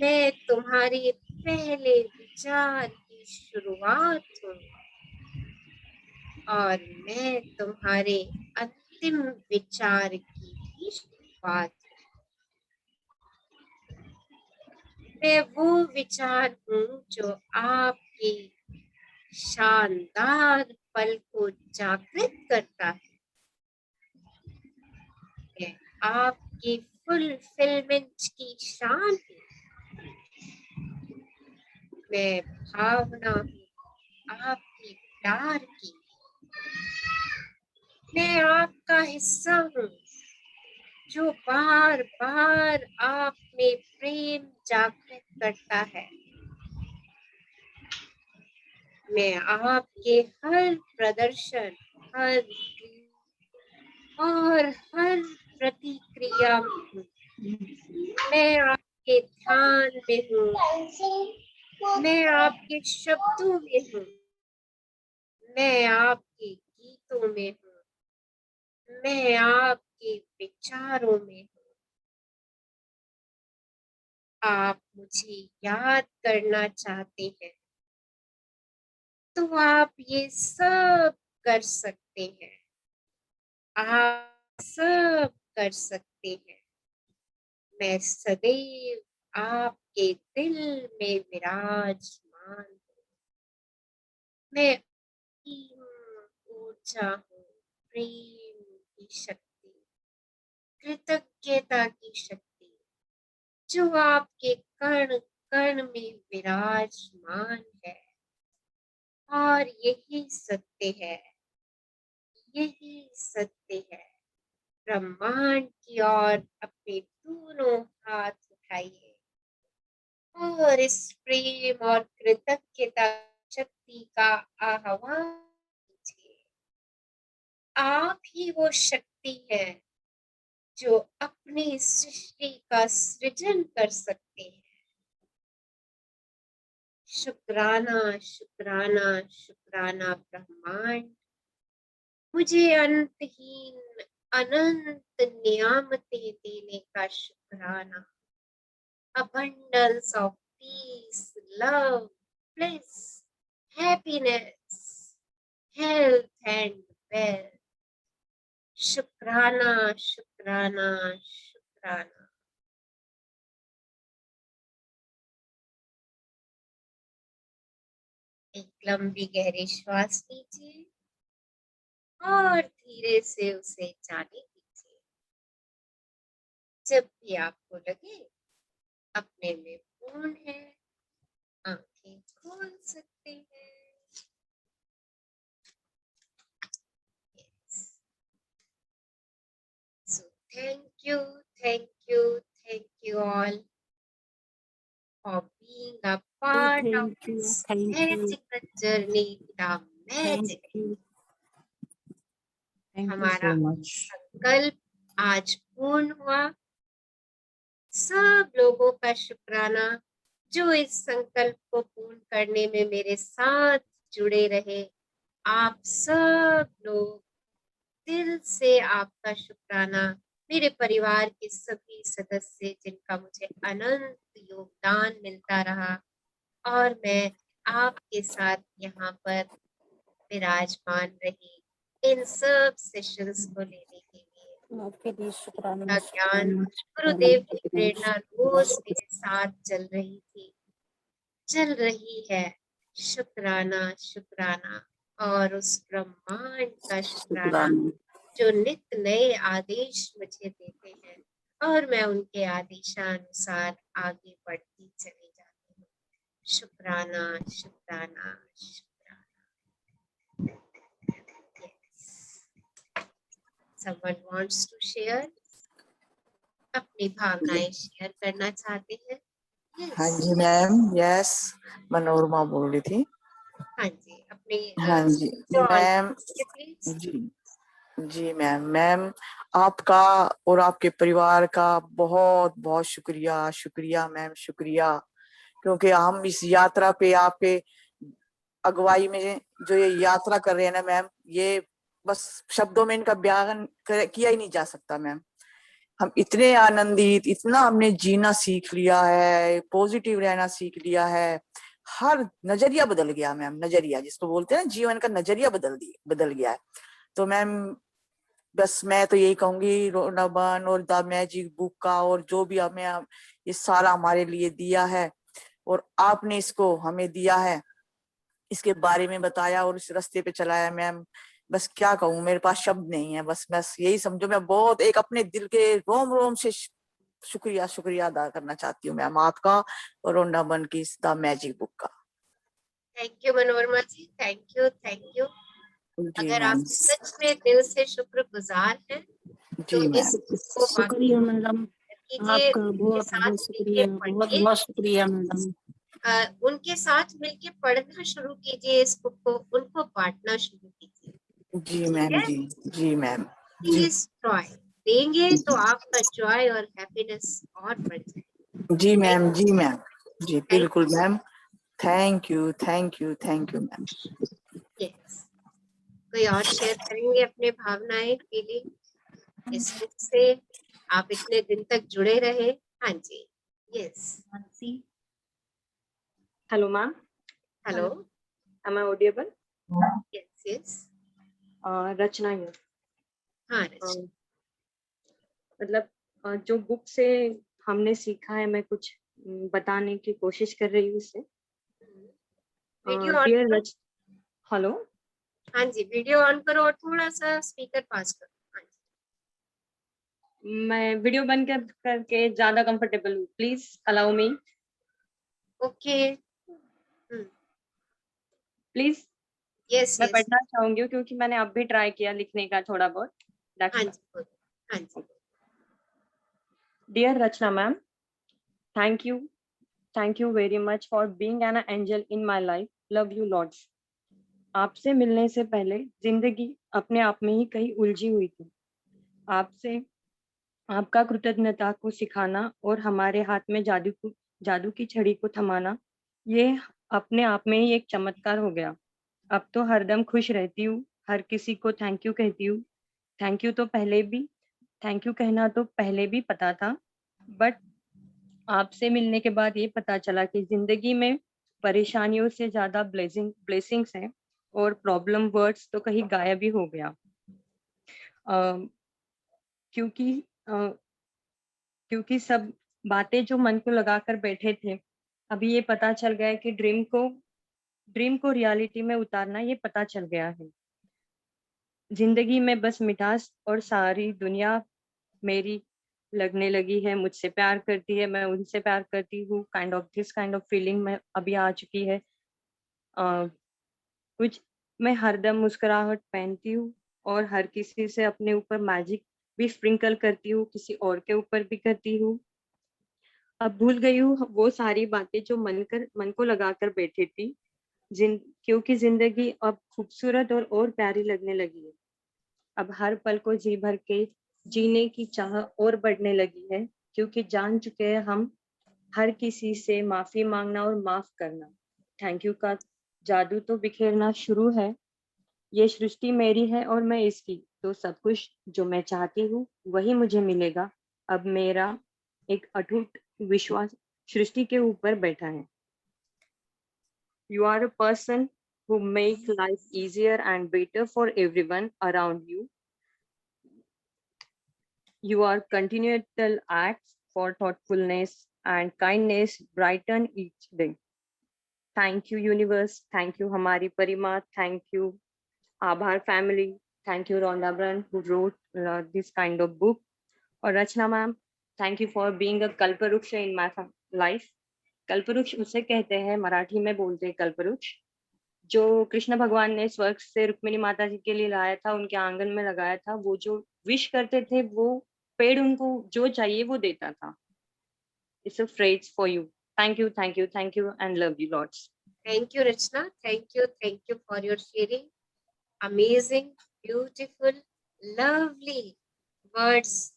मैं तुम्हारे पहले विचार की शुरुआत हूँ और मैं तुम्हारे अंतिम विचार की भी शुरुआत हूँ। मैं वो विचार हूँ जो आपके शानदार पल को जागृत करता है। मैं आपकी फुलफिलमेंट की शान हूँ। मैं भावना हूँ आपकी प्यार की। मैं आपका हिस्सा हूँ जो बार बार आप में प्रेम जागृत करता है। मैं आपके हर प्रदर्शन, हर क्रिया और हर प्रतिक्रिया में हूँ। मैं आपके ध्यान में हूँ। मैं आपके शब्दों में हूँ। मैं आपके गीतों में हूँ। मैं आपके विचारों में हूँ। आप मुझे याद करना चाहते हैं तो आप ये सब कर सकते हैं। आप सब कर सकते हैं। मैं सदैव आपके दिल में विराजमान हूँ। मैं ऊर्जा हूँ, प्रेम की शक्ति, कृतज्ञता की शक्ति जो आपके कण कण में विराजमान है। और यही सत्य है, यही सत्य है। ब्रह्मांड की ओर अपने दोनों हाथ उठाइए और इस प्रेम और कृतज्ञता शक्ति का आह्वान कीजिए। आप ही वो शक्ति है जो अपनी सृष्टि का सृजन कर सकते हैं। शुक्राना, शुक्राना, शुक्राना ब्रह्मांड, मुझे अंतहीन अनंत नियामतें देने का शुक्राना। Abundance of peace, love, bliss, happiness, health and wealth. शुक्राना, शुक्राना, शुक्राना। एक लंबी गहरी श्वास लीजिए और धीरे से उसे जाने दीजिए। जब भी आपको लगे अपने में पूर्ण है, आंखें खोल सकते हैं। So thank you all for being a part of Thank you. this Thank you. magical journey, the Thank magic. you. Thank you हमारा so much. संकल्प आज पूर्ण हुआ। सब लोगों का शुक्राना जो इस संकल्प को पूर्ण करने में मेरे साथ जुड़े रहे। आप सब लोग, दिल से आपका शुक्राना। मेरे परिवार के सभी सदस्य जिनका मुझे अनंत योगदान मिलता रहा, और मैं आपके साथ यहाँ पर विराजमान रही इन सब सेशंस को लेने के लिए। आपके लिए शुक्राना। का ज्ञान, गुरुदेव की प्रेरणा रोज मेरे साथ चल रही थी, चल रही है। शुक्राना शुक्राना, और उस ब्रह्मांड का शुक्राना जो नित्य नए आदेश मुझे देते हैं, और मैं उनके आदेशानुसार आगे बढ़ती चली जाती हूँ। शुक्राना शुक्राना शुक्राना। Yes. Someone wants to share? अपनी भावनाएं शेयर करना चाहते हैं? Yes. हाँ जी मैम, यस, मनोरमा बोल रही थी। हाँ जी, अपनी हाँ जी मैम, जी जी मैम, आपका और आपके परिवार का बहुत बहुत शुक्रिया, शुक्रिया मैम, शुक्रिया, क्योंकि हम इस यात्रा पे आपके अगुवाई में जो ये यात्रा कर रहे हैं ना मैम, ये बस शब्दों में इनका बयान किया ही नहीं जा सकता मैम। हम इतने आनंदित, इतना हमने जीना सीख लिया है, पॉजिटिव रहना सीख लिया है, हर नजरिया बदल गया मैम, नजरिया जिसको बोलते हैं ना, जीवन का नजरिया बदल गया है। तो मैम बस मैं तो यही कहूंगी, रोनाबन और द मैजिक बुक का, और जो भी हमें ये सारा हमारे लिए दिया है और आपने इसको हमें दिया है, इसके बारे में बताया और इस रास्ते पे चलाया मैम, बस क्या कहूँ, मेरे पास शब्द नहीं है। बस यही समझो, मैं बहुत एक अपने दिल के रोम रोम से शुक्रिया शुक्रिया अदा करना चाहती हूँ मैम आपका और रोनाबन की द मैजिक बुक का। Thank you Manorama ji, thank you thank you. जी अगर आप मैम, सच में दिल से शुक्रगुजार हैं तो जी मैम, इस बुक को शुक्रिया मैडम, कीजिए, आपका उनके बहुत साथ बहुत मिलके शुक्रिया, बहुत पढ़िए, बहुत शुक्रिया मैडम। उनके साथ मिलके पढ़ना शुरू कीजिए, इस बुक को उनको बांटना शुरू कीजिए। जी मैम, जी मैम, प्लीज ट्राई, देंगे तो आपका जॉय और हैप्पीनेस और बढ़ जाएगी। जी मैम, जी मैम, जी बिल्कुल ma'am, thank you ma'am. Yes, कोई और शेयर करेंगे अपने भावनाएं फीलिंग इस बुक से? आप इतने दिन तक जुड़े रहे। हाँ जी, yes. Hello ma'am, hello, am I audible? Yes yes, Rachna here. हाँ रचना। मतलब जो बुक से हमने सीखा है, मैं कुछ बताने की कोशिश कर रही हूँ इससे। वीडियो ऑन डियर करो। हेलो, हाँ जी, वीडियो ऑन करो और थोड़ा सा स्पीकर पास करो। हाँ जी, मैं वीडियो बंद करके ज्यादा कंफर्टेबल हूँ, please allow me. Okay, please, yes मैं यस, पढ़ना चाहूंगी क्योंकि मैंने अब भी ट्राई किया लिखने का थोड़ा बहुत। हाँ जी बोलो, हाँ जी। Dear Rachna ma'am, thank you very much for being an angel in my life, love you lots. आपसे मिलने से पहले जिंदगी अपने आप में ही कहीं उलझी हुई थी। आपसे आपका कृतज्ञता को सिखाना और हमारे हाथ में जादू की छड़ी को थमाना, ये अपने आप में ही एक चमत्कार हो गया। अब तो हरदम खुश रहती हूँ, हर किसी को थैंक यू कहती हूँ। थैंक यू कहना तो पहले भी पता था, बट आपसे मिलने के बाद ये पता चला कि जिंदगी में परेशानियों से ज्यादा ब्लेसिंग्स हैं, और प्रॉब्लम वर्ड्स तो कहीं गायब ही हो गया। क्योंकि सब बातें जो मन को लगाकर बैठे थे, अभी ये पता चल गया कि ड्रीम को रियलिटी में उतारना, ये पता चल गया है। जिंदगी में बस मिठास और सारी दुनिया मेरी लगने लगी है, मुझसे प्यार करती है, मैं उनसे प्यार करती हूँ, दिस काइंड ऑफ फीलिंग में अभी आ चुकी है। कुछ मैं हरदम मुस्कुराहट पहनती हूँ और हर किसी से अपने ऊपर मैजिक भी स्प्रिंकल करती हूँ, किसी और के ऊपर भी करती हूँ। अब भूल गई हूँ वो सारी बातें जो मन को लगा कर बैठी थी, क्योंकि जिंदगी अब खूबसूरत और प्यारी लगने लगी है। अब हर पल को जी भर के जीने की चाह और बढ़ने लगी है, क्योंकि जान चुके हैं हम हर किसी से माफी मांगना और माफ करना। थैंक यू का जादू तो बिखेरना शुरू है। ये सृष्टि मेरी है और मैं इसकी, तो सब कुछ जो मैं चाहती हूँ वही मुझे मिलेगा। अब मेरा एक अटूट विश्वास सृष्टि के ऊपर बैठा है। You are a person who make life easier and better for everyone around you. Your continual acts for thoughtfulness and kindness brighten each day. Thank you, universe. Thank you, Hamari Parima. Thank you, Abhar family. Thank you, Rhonda Brun, who wrote this kind of book. Or Rachna ma'am, thank you for being a kalparuksha in my life. कल्पवृक्ष उसे कहते हैं, मराठी में बोलते हैं कल्पवृक्ष, जो कृष्ण भगवान ने स्वर्ग से रुक्मिणी माता जी के लिए लाया था, उनके आंगन में लगाया था। वो जो विश करते थे वो पेड़ उनको जो चाहिए वो देता था। It's a phrase for you. Thank you, thank you, thank you, and love you lots. Thank you, Rachna. Thank you for your sharing. Amazing, beautiful, lovely words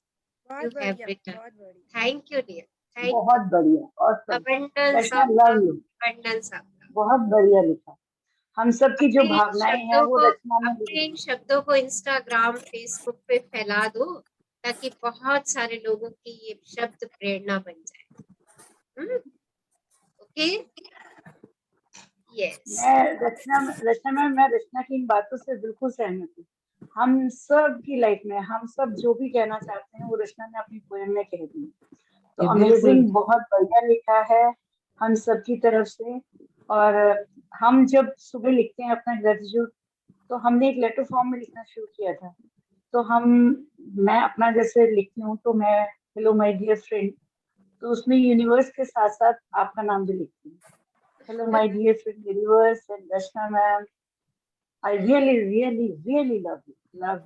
you बहुत have बढ़िया, written. बहुत बढ़िया। Thank you, dear. Thank you. बहुत बढ़िया, awesome. Abundance Rachna of love love, you, abundance of love. बहुत बढ़िया लिखा। हम सब की जो अपने इन भावनाएं हैं शब्दों वो को रचना में अपने इन लिखी। शब्दों को इंस्टाग्राम, फेसबुक पे फैला दो, ताकि बहुत सारे लोगों की ये शब्द प्रेरणा बन जाए। Okay, yes. मैं रचना की इन बातों से बिल्कुल सहमत हूँ। हम सब की लाइफ में हम सब जो भी कहना चाहते हैं वो रचना ने अपनी पोएम में कह दी। तो अमेजिंग, बहुत बढ़िया लिखा है हम सब की तरफ से। और हम जब सुबह लिखते हैं अपना ग्रेटिट्यूड, तो हमने एक लेटर फॉर्म में लिखना शुरू किया था। तो मैं अपना जैसे लिखती हूँ, तो मैं हेलो माय डियर फ्रेंड, तो उसमें यूनिवर्स के साथ साथ आपका नाम भी लिखती हूँ। Hello my dear friend universe and Rachna ma'am, I really really really love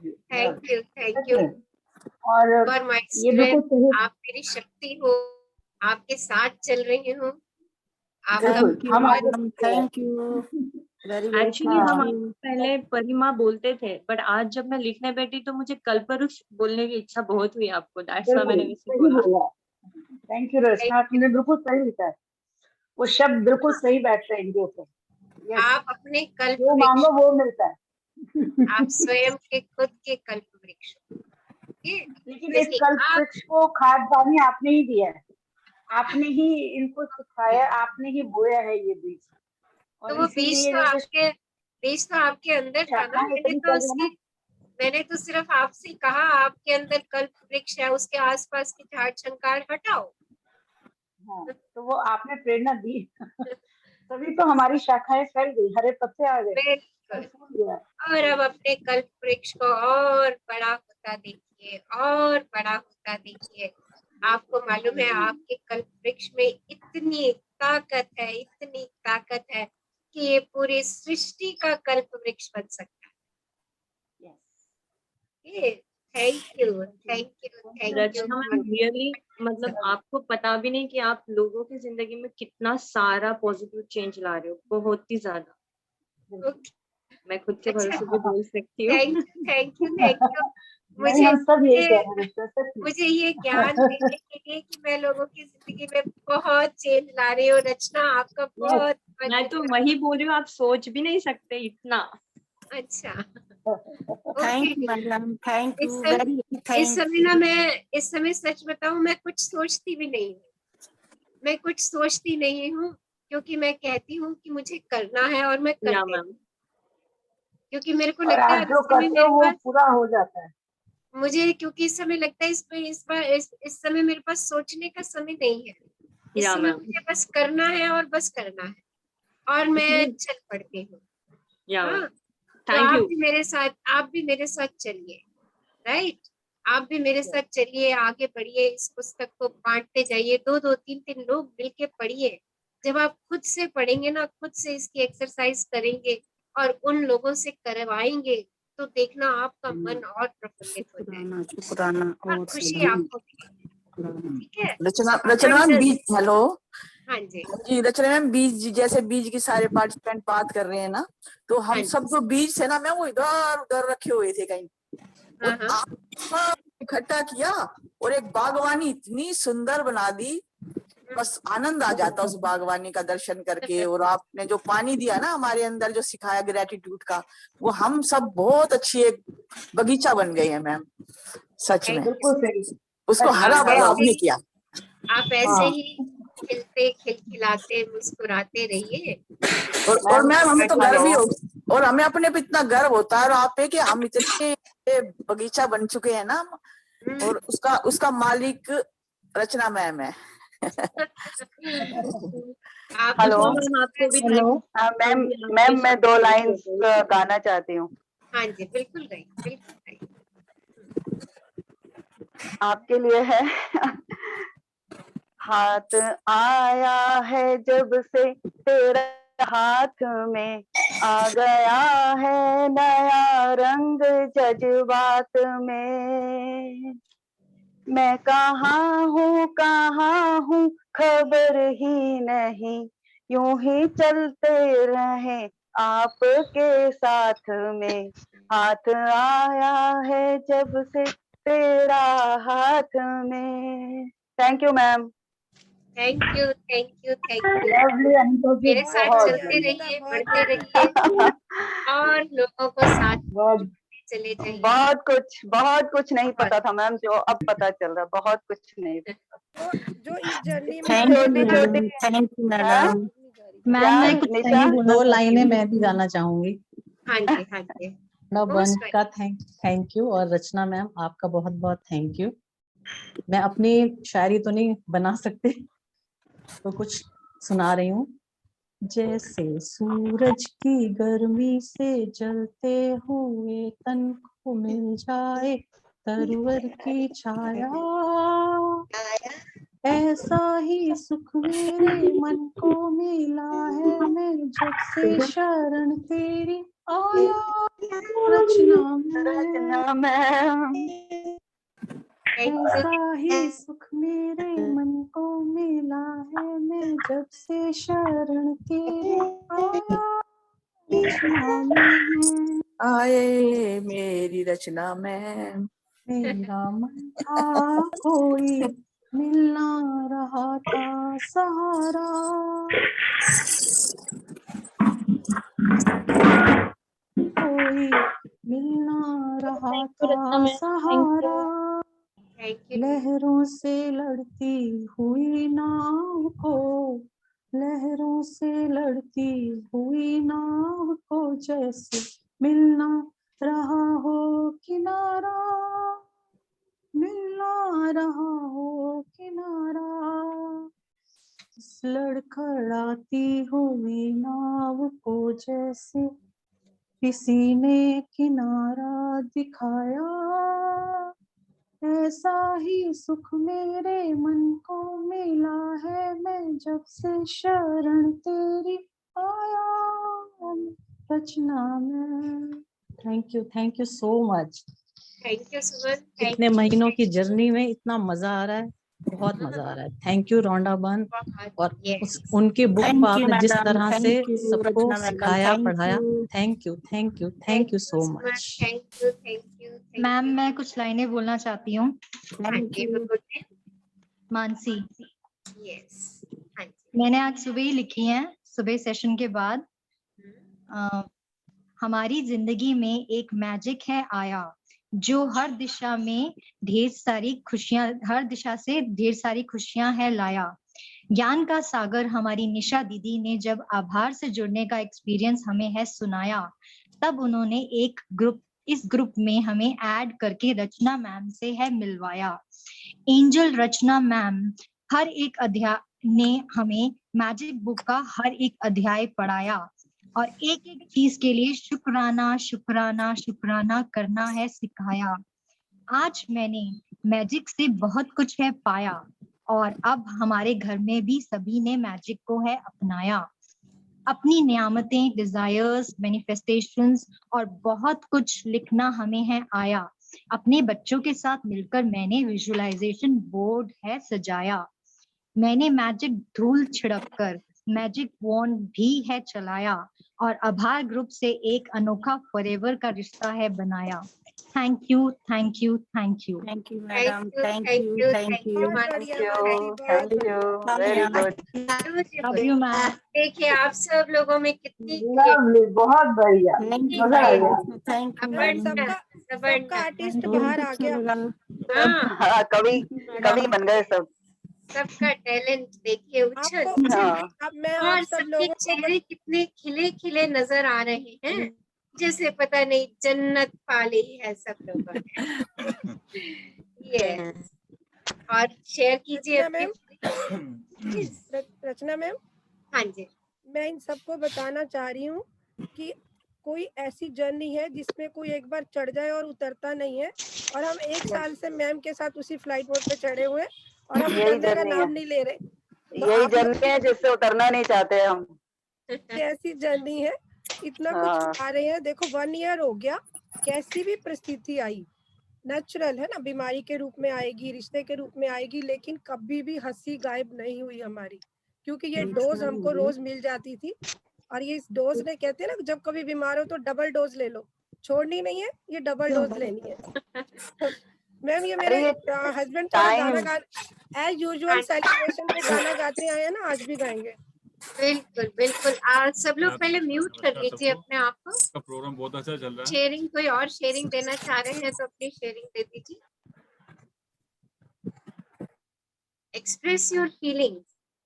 you. Thank you और फॉर माय ये बिल्कुल स्ट्रेंथ। सही। आप मेरी शक्ति हो, आपके साथ चल रही हूँ। आपका थैंक यू हम बहुत madam, thank you very very. Actually हम पहले परिमा बोलते थे, बट आज जब मैं लिखने बैठी तो मुझे कल्पवृक्ष बोलने की इच्छा बहुत हुई आपको, दैट्स व्हाई मैंने वैसे सही बोला। बोला। थैंक यू रचना, तुमने बिल्कुल सही लिखा है। वो शब्द बिल्कुल सही बैठ रहे हैं इनके ऊपर। आप अपने कल्प जो वृक्ष, मांगो वो मिलता है। आप स्वयं के खुद के कल्प वृक्ष। लेकिन इस कल्प वृक्ष को खाद पानी आपने ही दिया है, आपने ही इनको सिखाया, आपने ही बोया है ये बीज। तो वो बीज तो आपके अंदर था ना। मैंने तो सिर्फ आपसे कहा आपके अंदर कल्प वृक्ष है, उसके आसपास की झाड़ झंकार हटाओ। हाँ, तो वो आपने प्रेरणा दी तभी तो हमारी शाखाएं फैल गई, हरे पत्ते आ गए। और अब अपने कल्प वृक्ष को और बड़ा होता देखिए, और बड़ा होता देखिए। आपको मालूम है आपके कल्प वृक्ष में इतनी ताकत है, इतनी ताकत है कि ये पूरी सृष्टि का कल्प वृक्ष बन सकता है। थैंक यू रचना रियली, मतलब आपको पता भी नहीं कि आप लोगों की जिंदगी में कितना सारा पॉजिटिव चेंज ला रहे हो, बहुत ही ज्यादा। मैं खुद के भरोसे से बोल सकती हूँ। Thank you. मुझे ये ज्ञान देने के लिए कि मैं लोगों की जिंदगी में बहुत चेंज ला रही हूँ। रचना आपका बहुत मैं तो वही बोल रही हूँ, आप सोच भी नहीं सकते इतना। अच्छा, thank you madam, thank you very thank. इस समय सच बताऊं, मैं कुछ सोचती भी नहीं हूँ। मैं कुछ सोचती नहीं हूँ, क्योंकि मैं कहती हूँ कि मुझे करना है और मैं करती हूँ। क्योंकि मेरे को लगता है जो करते हो वो पूरा हो जाता है। मुझे क्योंकि इस समय लगता है इस समय मेरे पास सोचने का समय नहीं है। इस समय मुझे बस करना है और बस करना है, और मैं चल पड़ती हूँ। हाँ, तो थैंक यू। आप भी मेरे साथ चलिए, राइट? आप भी मेरे साथ चलिए, आगे बढ़िए, इस पुस्तक को बांटते जाइए, 2-2 3-3 लोग मिलके पढ़िए। जब आप खुद से पढ़ेंगे ना, खुद से इसकी एक्सरसाइज करेंगे और उन लोगों से करवाएंगे, तो देखना आपका मन और प्रफुल्लित हो जाएगा शुक्राना और खुशी आपको मिलेगी, ठीक है? रचना What मैम does- बीज, हेलो हाँ जी, जी, रचना मैम बीज, जैसे बीज की सारे पार्टिसिपेंट बात कर रहे हैं ना, तो हाँ हम जी। सब जो बीज थे ना मैम, वो इधर उधर रखे हुए थे कहीं, हाँ, और हाँ। आपने इकट्ठा किया और एक बागवानी इतनी सुंदर बना दी, बस आनंद आ जाता उस बागवानी का दर्शन करके। और आपने जो पानी दिया ना हमारे अंदर, जो सिखाया ग्रेटिट्यूड का, वो हम सब बहुत अच्छी एक बगीचा बन गए हैं मैम, सच में। बिल्कुल सही। उसको हरा भरा आपने किया। आप ऐसे हाँ। ही खिलते खिलखिलाते मुस्कुराते रहिए। और मैम हमें तो गर्व भी हेलो। हो, और हमें अपने पे इतना गर्व होता है और आप पे कि हम इतने बगीचा बन चुके हैं ना, और उसका मालिक रचना मैम है। आप हेलो। आपको भी हेलो। हाँ मैम, मैं 2 लाइन्स गाना चाहती हूँ हाँ जी, बिल्कुल गई, बिल्कुल गई। आपके लिए है। हाथ आया है जब से तेरा हाथ में, आ गया है नया रंग जज्बात में। मैं कहाँ हूँ खबर ही नहीं, यूं ही चलते रहे आपके साथ में। हाथ आया है जब से तेरा हाथ में। Thank you ma'am. Thank you, thank you, thank you. Lovely Anita ji, मेरे साथ बहुत चलते बढ़िया। रहिए, बढ़ते रहिए और लोगों को साथ बहुत चले जाइए। बहुत कुछ नहीं पता था मैम, जो अब पता चल रहा, बहुत कुछ नहीं पता। जो इस जर्नी में थैंक आगे यू बढ़ मैम, थैंक यू हाँ? मैडम। क्या मैम मैं कुछ निशा? लाइनें बोलना 2 लाइनें मैं भी गाना चाहूंगी। हाँ जी, हाँ जी। वन का थैंक यू, और रचना मैम आपका बहुत बहुत थैंक यू। मैं अपनी शायरी तो नहीं बना सकते, तो कुछ सुना रही हूँ। जैसे सूरज की गर्मी से जलते हुए तन को मिल जाए तरवर की छाया, ऐसा ही सुख मेरे मन को मिला है, मैं जब से शरण तेरी आया। रचना मैम। ऐसा ही सुख मेरे मन को मिला है, मैं जब से शरण तेरी आया। रचना मैम। आए मेरी रचना मैम। मेरा मन था कोई मिलना रहा था सहारा, कोई मिलना रहा था सहारा। लहरों से लड़ती हुई नाव को, लहरों से लड़ती हुई नाव को, जैसे मिलना रहा हो किनारा, मिलना रहा हो किनारा। लड़खड़ाती हुई नाव को जैसे किसी ने किनारा दिखाया, ऐसा ही सुख मेरे मन को मिला है, मैं जब से शरण तेरी आया। रचना में। Thank you so much. Thank you Suman. इतने महीनों की जर्नी में इतना मजा आ रहा है, बहुत मजा आ रहा है। थैंक यू रोंडा बन, और उनकी बुक को आपने जिस तरह से सबको सिखाया पढ़ाया। Thank you so much. Thank you, thank you. Ma'am मैं कुछ लाइनें बोलना चाहती हूँ। मानसी, यस, हाँ जी। मैंने आज सुबह ही लिखी है, सुबह सेशन के बाद। हमारी जिंदगी में एक मैजिक है आया, जो हर दिशा में ढेर सारी खुशियां, हर दिशा से ढेर सारी खुशियां है लाया। ज्ञान का सागर हमारी निशा दीदी ने जब आभार से जुड़ने का एक्सपीरियंस हमें है सुनाया, तब उन्होंने एक ग्रुप, इस ग्रुप में हमें ऐड करके रचना मैम से है मिलवाया। एंजल रचना मैम हर एक अध्याय ने हमें मैजिक बुक का हर एक अध्याय पढ़ाया। और एक एक चीज के लिए शुक्राना शुक्राना शुक्राना करना है सिखाया। आज मैंने मैजिक से बहुत कुछ है पाया और अब हमारे घर में भी सभी ने मैजिक को है अपनाया। अपनी नियामतें, डिजायर्स, मैनिफेस्टेशंस और बहुत कुछ लिखना हमें है आया। अपने बच्चों के साथ मिलकर मैंने विजुअलाइजेशन बोर्ड है सजाया। मैंने मैजिक धूल छिड़क कर मैजिक वॉन्ड भी है चलाया और आभार ग्रुप से एक अनोखा फॉरएवर का रिश्ता है बनाया। Thank you, thank you, thank you. Thank you thank madam, you, thank thank you, you, thank thank you. You बहुत मानसी, बढ़िया थैंक मानसी, यू। बहुत thank you, very good. Love you ma'am. देखिए आप सब लोगों में कितनी लवली, बहुत बढ़िया, थैंक यू मजा आ गया। Ma'am, thank you ma'am ma'am. सबका जबरदस्त आर्टिस्ट बहुत बाहर आ अच्छा गया। लगा। हाँ, हाँ, कवि कवि बन गए सब। सबका टैलेंट देखिए उछल आपको उछल हाँ। के। अब मैं आप और सब सबके लोगों को चेहरे कितने खिले खिले नजर आ रहे हैं, जैसे पता नहीं जन्नत पा ली है सब लोगों ने। ये और शेयर कीजिए रचना अपने मैम, प्लीज। रचना मैम, हाँ जी, मैं इन सबको बताना चाह रही हूँ कि कोई ऐसी जर्नी है जिसमें कोई एक बार चढ़ जाए और उतरता नहीं है, और हम 1 साल से मैम के साथ उसी फ्लाइट मोड पे चढ़े हुए हैं और हम यही उतरने का जर्नी है, नाम नहीं ले रहे। तो यही आप लोग जर्नी है जिससे उतरना नहीं चाहते हम। की ऐसी जर्नी है, इतना कुछ हाँ। पा रहे हैं। देखो 1 ईयर हो गया, कैसी भी परिस्थिति आई, नेचुरल है ना, बीमारी के रूप में आएगी, रिश्ते के रूप में आएगी, लेकिन कभी भी हंसी गायब नहीं हुई हमारी, क्योंकि ये डोज हमको रोज मिल जाती थी। और ये इस डोज ने, कहते हैं ना, जब कभी बीमार हो तो डबल डोज ले लो, छोड़नी नहीं है, ये डबल डोज लेनी है। मैम ये मेरे अरे ये हस्बैंड थोड़ा गाना टाइम, गा, एज यूजुअल सेलिब्रेशन पे गाना गाते आए हैं ना, आज भी गाएंगे। बिल्कुल बिल्कुल। आज सब लोग पहले म्यूट कर लीजिए अपने आप को। आपका प्रोग्राम बहुत अच्छा चल रहा है। शेयरिंग, कोई और शेयरिंग देना चाह रहे हैं तो अपनी शेयरिंग दे दीजिए। एक्सप्रेस योर फीलिंग्स,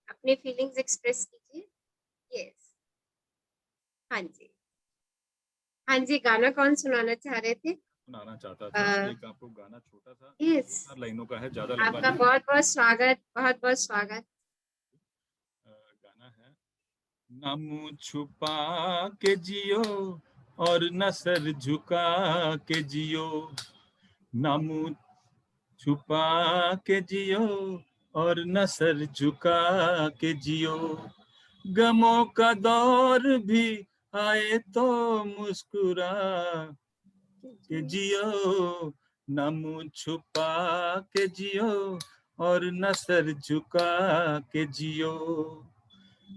अपनी फीलिंग्स एक्सप्रेस कीजिए। यस, हाँ जी, हाँ जी। गाना कौन सुनाना चाह रहे थे? सुनाना चाहता था एक आपको गाना, छोटा सा, यस, 4 लाइनों का है, ज्यादा लंबा आपका नहीं। बहुत बहुत स्वागत, बहुत बहुत स्वागत। गाना है, ना मुंह छुपा के जियो और न सर झुका के जियो, ना मुंह छुपा के जियो और न सर झुका के जियो, गमों का दौर भी आए तो मुस्कुरा के जियो, न मुंह छुपा के जियो और न सर झुका के जियो,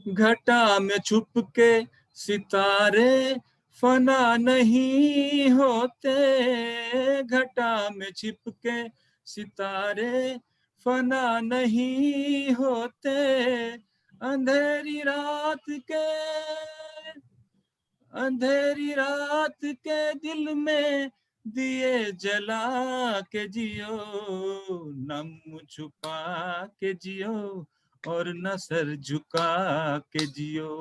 घटा में छुप के सितारे फना नहीं होते, घटा में छिप के सितारे फना नहीं होते, अंधेरी रात के दिल में दिए जला के जियो, न मुंह छुपा के जियो और न सर झुका के जियो,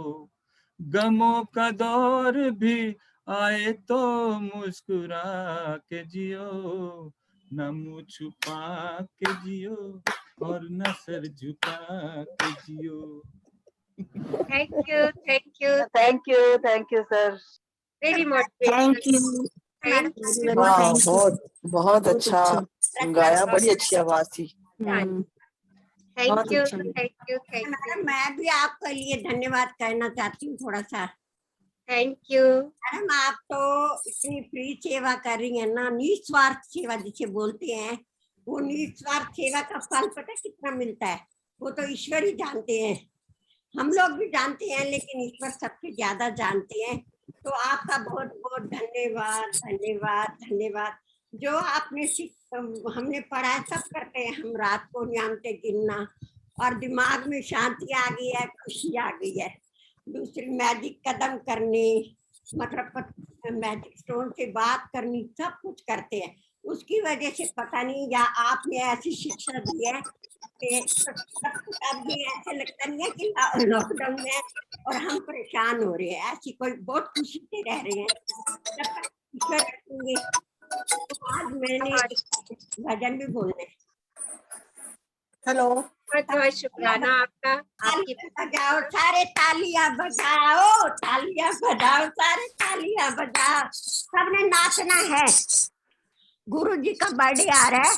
गमों का दौर भी आए तो मुस्कुरा के जियो, न मुंह छुपा के जियो और न सर झुका के जियो। Thank you, thank you, thank you sir. Very thank motivational. You thank you. हाँ, बहुत बहुत अच्छा गाया, बड़ी अच्छी अच्छा, आवाज थी। थैंक बहुत यू, अच्छा लगा। Thank you, thank you, madam मैं भी आपके लिए धन्यवाद कहना चाहती हूँ थोड़ा सा। Thank you. मैडम आप तो इतनी फ्री सेवा कर रही है ना, निस्वार्थ सेवा जिसे बोलते हैं, वो निस्वार्थ सेवा का फल पता कितना मिलता है, वो तो ईश्वर ही जानते हैं। हम लोग भी जानते हैं लेकिन ईश्वर सबसे ज्यादा जानते हैं। तो आपका बहुत बहुत धन्यवाद, धन्यवाद, धन्यवाद। जो आपने हमने पढ़ा है सब करते हैं हम, रात को नियामतें गिनना, और दिमाग में शांति आ गई है, खुशी आ गई है। दूसरी मैजिक कदम करने, मतलब मैजिक स्टोन से बात करनी, सब कुछ करते हैं। उसकी वजह से पता नहीं, या आपने ऐसी शिक्षा दी है कि अब भी ऐसे लगता नहीं है कि लॉकडाउन में और हम परेशान हो रहे हैं, ऐसी कोई बहुत खुशी से रह रहे हैं, जब तक ईश्वर रखेंगे। तो आज मैंने भजन भी बोलना है। हेलो बहुत बहुत शुक्राना आपका। आपकी बजाओ सारे, तालियां बजाओ, तालियां बजाओ सारे, तालियां बजाओ। सबने नाचना है। गुरु जी का बर्थडे आ रहा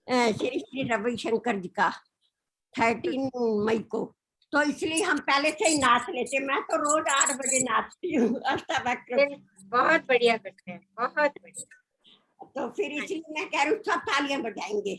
है, श्री श्री रविशंकर जी का 13 मई को, तो इसलिए हम पहले से ही नाच लेते। मैं तो रोज 8 बजे नाचती हूँ अष्टवक्र। बहुत बढ़िया करते हैं, बहुत बढ़िया। तो फिर इसलिए मैं कह रही हूँ सब तालियां बजाएंगे।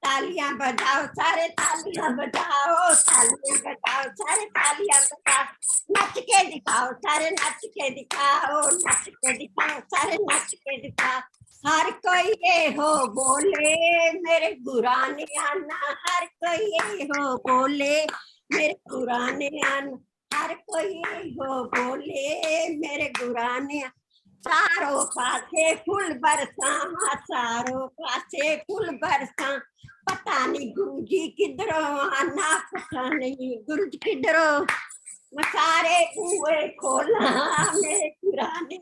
तालियां बजाओ सारे, तालियां बजाओ, तालियां बजाओ सारे, तालियां बजाओ। नच के दिखाओ सारे, नच के दिखाओ, नच के दिखाओ सारे, नच के दिखाओ। हर कोई ये हो बोले मेरे गुराने आना, हर कोई ये हो बोले मेरे गुराने आना, हर कोई ये हो बोले मेरे गुराने आना। चारों पासे फूल बरसा, चारों पासे फूल बरसा। पता नहीं गुरु जी किधरों आना, पता नहीं गुरु जी किधरों। सारे बुए खोला मेरे गुराने,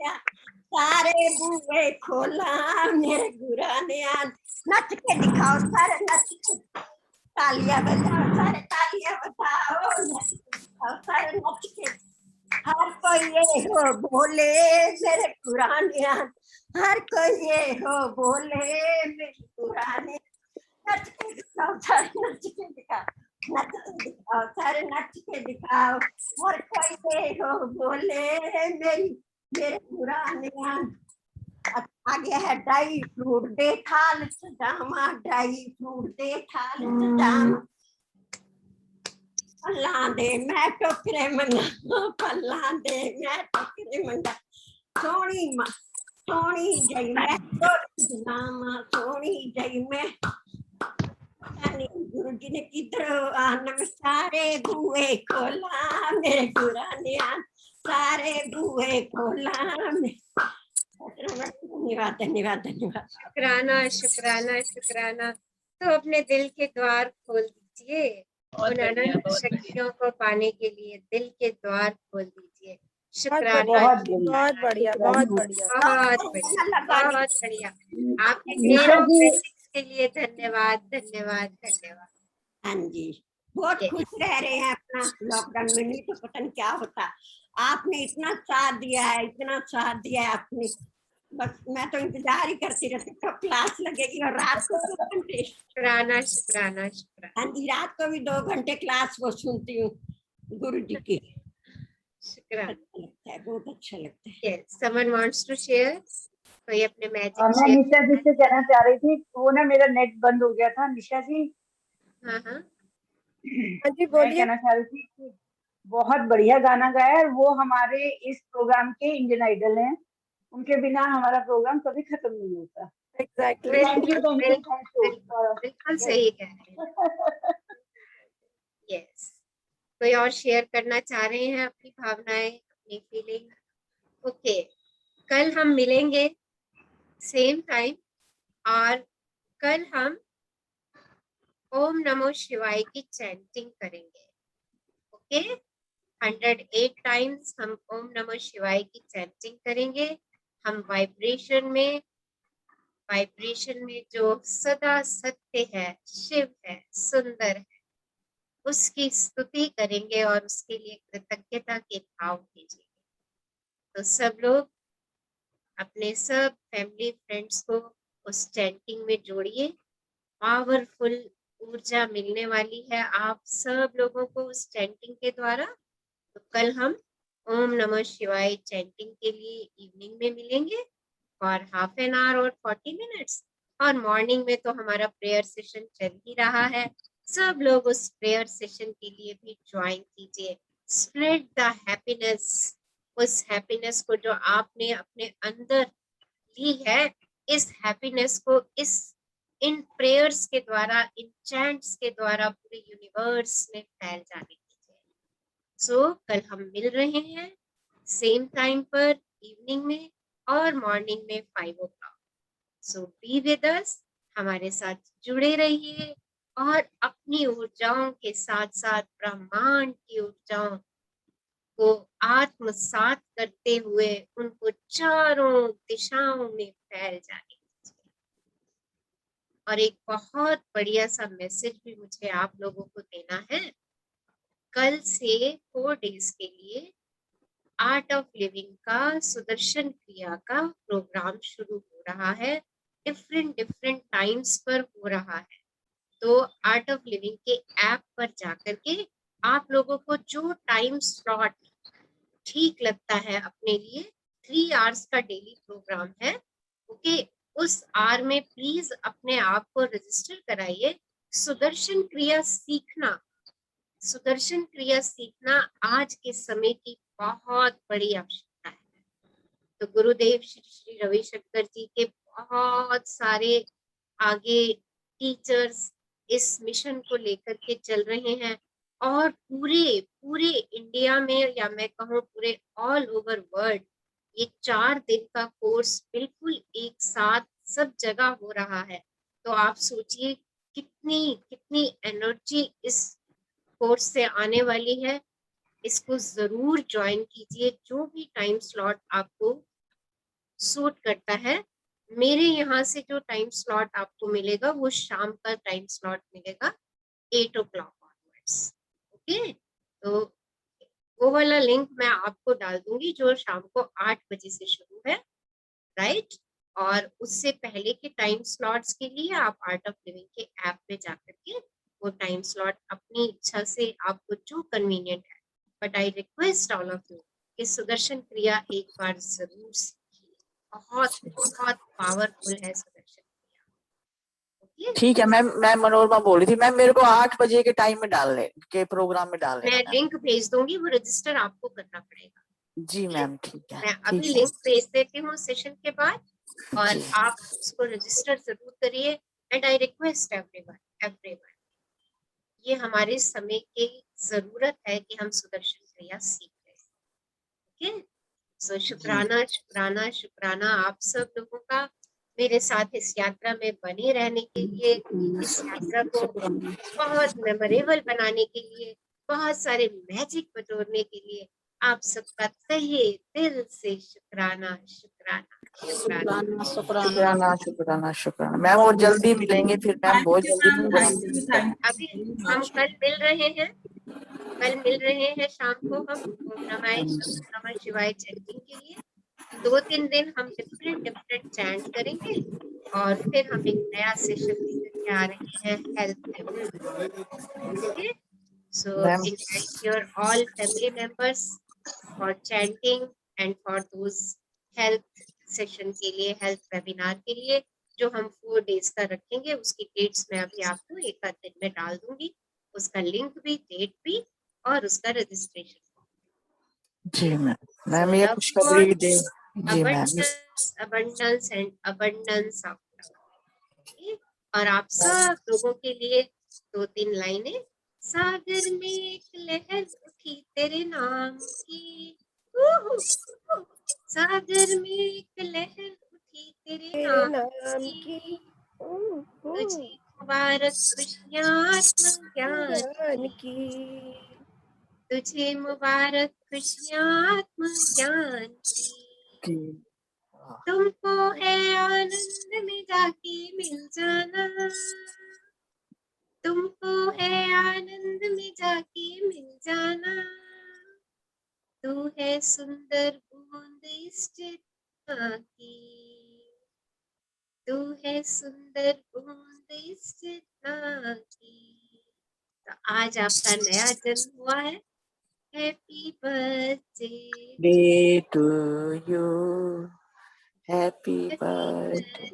सारे बुए खोला मेरे गुराने। नच के दिखाओ सारे, नच के, तालियां बजाओ सारे, तालियां बजाओ, नच के दिखाओ सारे, नच के। हर कोई ये हो बोले मेरे पुराने, हर कोई ये हो बोले मेरे पुराने। नच के दिखाओ सारे, नच के दिखाओ, नच के दिखाओ सारे, नच के दिखाओ। हर कोई ये हो बोले मेरे पुराने। आगे है ड्राई फ्रूट दे थाल सजामा, ड्राई फ्रूट दे थाल सजामा। पल्ला दे मैं टोकरे मंगा, पल्ला दे मैं टोकरे मंगा। सोनी माँ सोनी जई मैं नामा, सोनी जई मैं। गुरु जी ने किधर आना, सारे बुए खोला मेरे गुराने, सारे बुए खोला। धन्यवाद धन्यवाद धन्यवाद। शुक्राना शुक्राना शुक्राना। तो अपने दिल के द्वार खोल दीजिए उन अनंत शक्तियों को पाने के लिए, दिल के द्वार खोल दीजिए। शुक्राना, बहुत बढ़िया, बहुत बढ़िया, बहुत बढ़िया, बहुत बढ़िया। आपके निशा जी, के लिए धन्यवाद धन्यवाद धन्यवाद। हाँ जी, बहुत खुश रह रहे हैं अपना लॉकडाउन में, नहीं तो पता नहीं क्या होता। आपने इतना साथ दिया है, इतना साथ दिया है आपने, बस मैं तो इंतजार ही करती रहती कब क्लास लगेगी। और रात को 2 घंटे, शुक्राना शुक्राना शुक्राना। हाँ जी, रात को भी 2 घंटे क्लास वो सुनती हूँ गुरु जी की। शुक्राना, लगता है, बहुत अच्छा लगता है। yes, someone wants to share? कोई अपने मैजिक मैं शेयर? निशा जी से कहना चाह रही थी, वो ना मेरा नेट बंद हो गया था। निशा जी, हाँ हाँ जी मैं बोलिए। कहना चाह रही थी कि बहुत बढ़िया गाना गाया है। वो हमारे इस प्रोग्राम के इंडियन आइडल हैं, उनके बिना हमारा प्रोग्राम कभी खत्म नहीं होता। Exactly. Thank you thank you thank you. बिल्कुल सही कह रहे हैं। यस, कोई और शेयर करना चाह रहे हैं अपनी भावनाएं, अपनी फीलिंग? ओके, कल हम मिलेंगे सेम टाइम, और कल हम ओम नमो शिवाय की चैंटिंग करेंगे। ओके, 108 टाइम्स हम ओम नमो शिवाय की चैंटिंग करेंगे। हम वाइब्रेशन में जो सदा सत्य है, शिव है, सुंदर है, उसकी स्तुति करेंगे और उसके लिए कृतज्ञता के भाव भेजेंगे। तो सब लोग अपने सब फैमिली फ्रेंड्स को उस चैंटिंग में जोड़िए। पावरफुल ऊर्जा मिलने वाली है आप सब लोगों को उस चैंटिंग के द्वारा। तो कल हम ओम नमः शिवाय चैंटिंग के लिए इवनिंग में मिलेंगे फॉर हाफ एन आवर और 40 मिनट्स, और मॉर्निंग में तो हमारा प्रेयर सेशन चल ही रहा है। सब लोग उस प्रेयर सेशन के लिए भी ज्वाइन कीजिए। स्प्रेड द हैप्पीनेस, उस हैप्पीनेस को जो आपने अपने अंदर ली है, इस हैप्पीनेस को इन प्रेयर्स के द्वारा, इन चैंट्स के द्वारा पूरे यूनिवर्स में फैल जाने दीजिए। सो कल हम मिल रहे हैं सेम टाइम पर इवनिंग में और मॉर्निंग में 5 o'clock। So be with us, हमारे साथ जुड़े रहिए और अपनी ऊर्जाओं के साथ साथ ब्रह्मांड की ऊर्जाओं को आत्मसात करते हुए उनको चारों दिशाओं में फैल जाने दीजिए। और एक बहुत बढ़िया सा मैसेज भी मुझे आप लोगों को देना है। कल से 4 डेज के लिए आर्ट ऑफ लिविंग का सुदर्शन क्रिया का प्रोग्राम शुरू हो रहा है। डिफरेंट टाइम्स पर हो रहा है। तो आर्ट ऑफ लिविंग के ऐप पर जाकर के आप लोगों को जो टाइम स्लॉट ठीक लगता है अपने लिए, 3 आवर्स का डेली प्रोग्राम है। ओके, उस आवर में प्लीज अपने आप को रजिस्टर कराइए। सुदर्शन क्रिया सीखना, सुदर्शन क्रिया सीखना आज के समय की बहुत बड़ी आवश्यकता है। तो गुरुदेव श्री श्री रविशंकर जी के बहुत सारे आगे टीचर्स इस मिशन को लेकर के चल रहे हैं और पूरे इंडिया में, या मैं कहूँ पूरे ऑल ओवर वर्ल्ड, ये 4 दिन का कोर्स बिल्कुल एक साथ सब जगह हो रहा है। तो आप सोचिए कितनी एनर्जी इस कोर्स से आने वाली है। इसको जरूर ज्वाइन कीजिए, जो भी टाइम स्लॉट आपको सूट करता है। मेरे यहाँ से जो टाइम स्लॉट आपको मिलेगा वो शाम का टाइम स्लॉट मिलेगा 8 o'clock ऑनवर्ड्स। ओके, तो वो वाला लिंक मैं आपको डाल दूंगी जो शाम को 8 बजे से शुरू है, राइट। और उससे पहले के टाइम स्लॉट्स के लिए आप आर्ट ऑफ लिविंग के ऐप पे जाकर के वो टाइम स्लॉट अपनी इच्छा से आपको जो कन्वीनियंट है। But I request all of you कि सुदर्शन क्रिया एक बार जरूर सीखिए, बहुत पावरफुल है सुदर्शन क्रिया। ठीक है मैम, मैं मनोरमा बोल रही थी मैम, मेरे को 8 बजे के टाइम में डालने के प्रोग्राम में डालने। मैं लिंक भेज दूंगी, वो रजिस्टर आपको करना पड़ेगा। जी मैम, ठीक है। मैं अभी लिंक भेज देती हूँ सेशन के बाद, और आप उसको रजिस्टर जरूर करिए। एंड आई रिक्वेस्ट एवरीवन, ये हमारे समय की जरूरत है कि हम सुदर्शन क्रिया सीख रहे हैं। ओके, सो शुक्राना शुक्राना शुक्राना आप सब लोगों का मेरे साथ इस यात्रा में बने रहने के लिए, इस यात्रा को बहुत मेमोरेबल बनाने के लिए, बहुत सारे मैजिक बटोरने के लिए आप सबका तहे दिल से शुक्राना शुक्राना शुक्राना शुक्राना शुक्राना शुक्राना मैम। और जल्दी मिलेंगे फिर मैम, बहुत जल्दी। अभी हम कल मिल रहे हैं शाम को। हम ओम नमः शिवाय चैंटिंग के लिए 2-3 दिन हम डिफरेंट चैंट करेंगे, और फिर हम एक नया सेशन लेकर के आ रहे हैं health. Okay, so invite your all family members for chanting and for those health session के लिए, हेल्थ वेबिनार के लिए जो हम 4 डेज का रखेंगे। उसकी डेट्स मैं अभी आपको एक आध दिन में डाल दूंगी, उसका लिंक भी, डेट भी, और उसका रजिस्ट्रेशन। जी मैम, ये खुशखबरी दे। जी ma'am, abundance and abundance of love। और आप सब लोगों के लिए 2-3 लाइनें। सागर में एक लहर उठी तेरे नाम की, सागर में एक लहर उठी तेरे नाम की, तुझे मुबारक खुशियाँ आत्मज्ञान की, तुझे मुबारक खुशियाँ आत्मज्ञान की, तुमको है आनंद में जाके मिल जाना, तुमको है आनंद में जाके मिल जाना, तू है सुंदर बूंद इस चेतना की, तू है सुंदर बूंद इस चेतना की। तो आज आपका नया जन्म हुआ है। Happy birthday to you, happy birthday.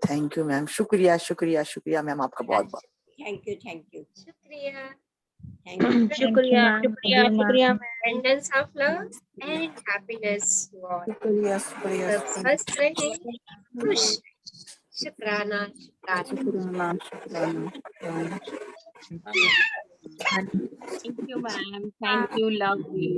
Thank you ma'am, शुक्रिया शुक्रिया शुक्रिया मैम, आपका बहुत बहुत थैंक यू शुक्रिया शुक्रिया। abundance of love and happiness to all। शुक्रिया सब स्वस्थ रहे, खुश। शुक्राना शुक्राना। Thank you, ma'am. Thank you. Love you.